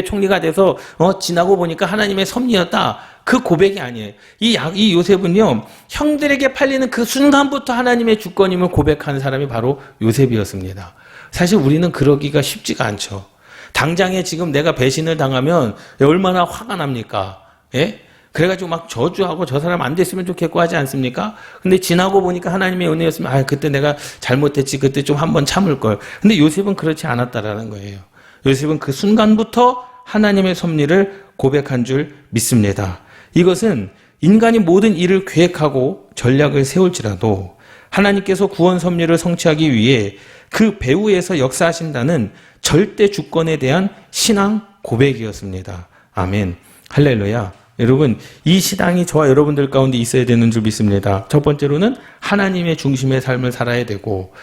총리가 돼서 지나고 보니까 하나님의 섭리였다. 그 고백이 아니에요. 이 요셉은요, 형들에게 팔리는 그 순간부터 하나님의 주권임을 고백한 사람이 바로 요셉이었습니다. 사실 우리는 그러기가 쉽지가 않죠. 당장에 지금 내가 배신을 당하면 얼마나 화가 납니까? 예? 그래가지고 막 저주하고 저 사람 안 됐으면 좋겠고 하지 않습니까? 근데 지나고 보니까 하나님의 은혜였으면, 그때 내가 잘못했지. 그때 좀 한번 참을걸. 근데 요셉은 그렇지 않았다라는 거예요. 요셉은 그 순간부터 하나님의 섭리를 고백한 줄 믿습니다. 이것은 인간이 모든 일을 계획하고 전략을 세울지라도 하나님께서 구원 섭리를 성취하기 위해 그 배후에서 역사하신다는 절대 주권에 대한 신앙 고백이었습니다. 아멘. 할렐루야. 여러분, 이 신앙이 저와 여러분들 가운데 있어야 되는 줄 믿습니다. 첫 번째로는 하나님의 중심의 삶을 살아야 되고,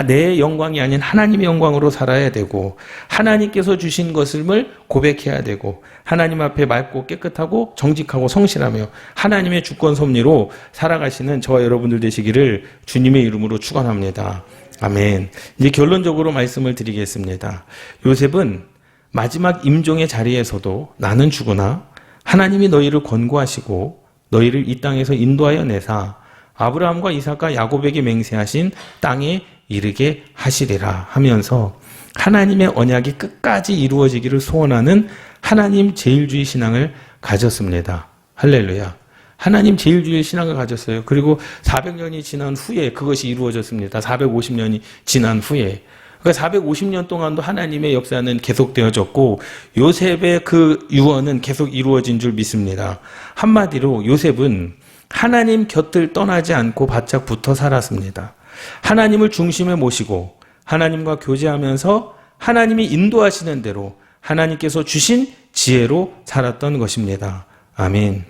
내 영광이 아닌 하나님의 영광으로 살아야 되고, 하나님께서 주신 것을 고백해야 되고, 하나님 앞에 맑고 깨끗하고 정직하고 성실하며 하나님의 주권 섭리로 살아가시는 저와 여러분들 되시기를 주님의 이름으로 축원합니다. 아멘. 이제 결론적으로 말씀을 드리겠습니다. 요셉은 마지막 임종의 자리에서도 나는 죽으나 하나님이 너희를 권고하시고 너희를 이 땅에서 인도하여 내사 아브라함과 이삭과 야곱에게 맹세하신 땅에 이르게 하시리라 하면서 하나님의 언약이 끝까지 이루어지기를 소원하는 하나님 제일주의 신앙을 가졌습니다. 할렐루야. 하나님 제일주의 신앙을 가졌어요. 그리고 400년이 지난 후에 그것이 이루어졌습니다. 450년이 지난 후에. 그러니까 450년 동안도 하나님의 역사는 계속되어졌고 요셉의 그 유언은 계속 이루어진 줄 믿습니다. 한마디로 요셉은 하나님 곁을 떠나지 않고 바짝 붙어 살았습니다. 하나님을 중심에 모시고 하나님과 교제하면서 하나님이 인도하시는 대로 하나님께서 주신 지혜로 살았던 것입니다. 아멘.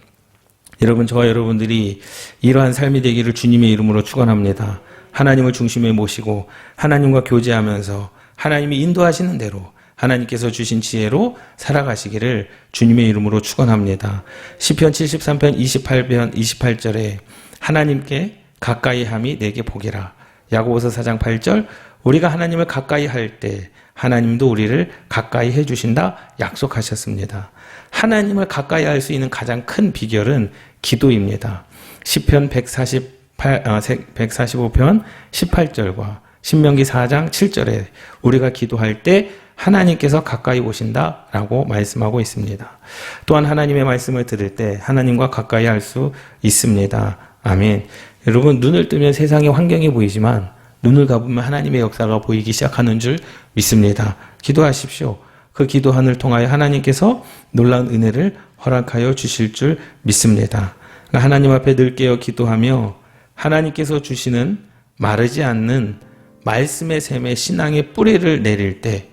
여러분, 저와 여러분들이 이러한 삶이 되기를 주님의 이름으로 축원합니다. 하나님을 중심에 모시고 하나님과 교제하면서 하나님이 인도하시는 대로 하나님께서 주신 지혜로 살아가시기를 주님의 이름으로 축원합니다. 시편 73편 28절에 하나님께 가까이 함이 내게 복이라. 야고보서 4장 8절 우리가 하나님을 가까이 할 때 하나님도 우리를 가까이 해주신다 약속하셨습니다. 하나님을 가까이 할 수 있는 가장 큰 비결은 기도입니다. 시편 145편 18절과 신명기 4장 7절에 우리가 기도할 때 하나님께서 가까이 오신다라고 말씀하고 있습니다. 또한 하나님의 말씀을 들을 때 하나님과 가까이 할 수 있습니다. 아멘. 여러분, 눈을 뜨면 세상의 환경이 보이지만 눈을 감으면 하나님의 역사가 보이기 시작하는 줄 믿습니다. 기도하십시오. 그 기도함을 통하여 하나님께서 놀라운 은혜를 허락하여 주실 줄 믿습니다. 하나님 앞에 늘 깨어 기도하며 하나님께서 주시는 마르지 않는 말씀의 샘에 신앙의 뿌리를 내릴 때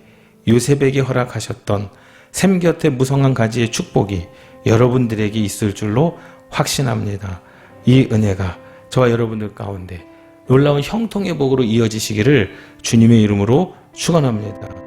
요셉에게 허락하셨던 샘 곁에 무성한 가지의 축복이 여러분들에게 있을 줄로 확신합니다. 이 은혜가 저와 여러분들 가운데 놀라운 형통의 복으로 이어지시기를 주님의 이름으로 축원합니다.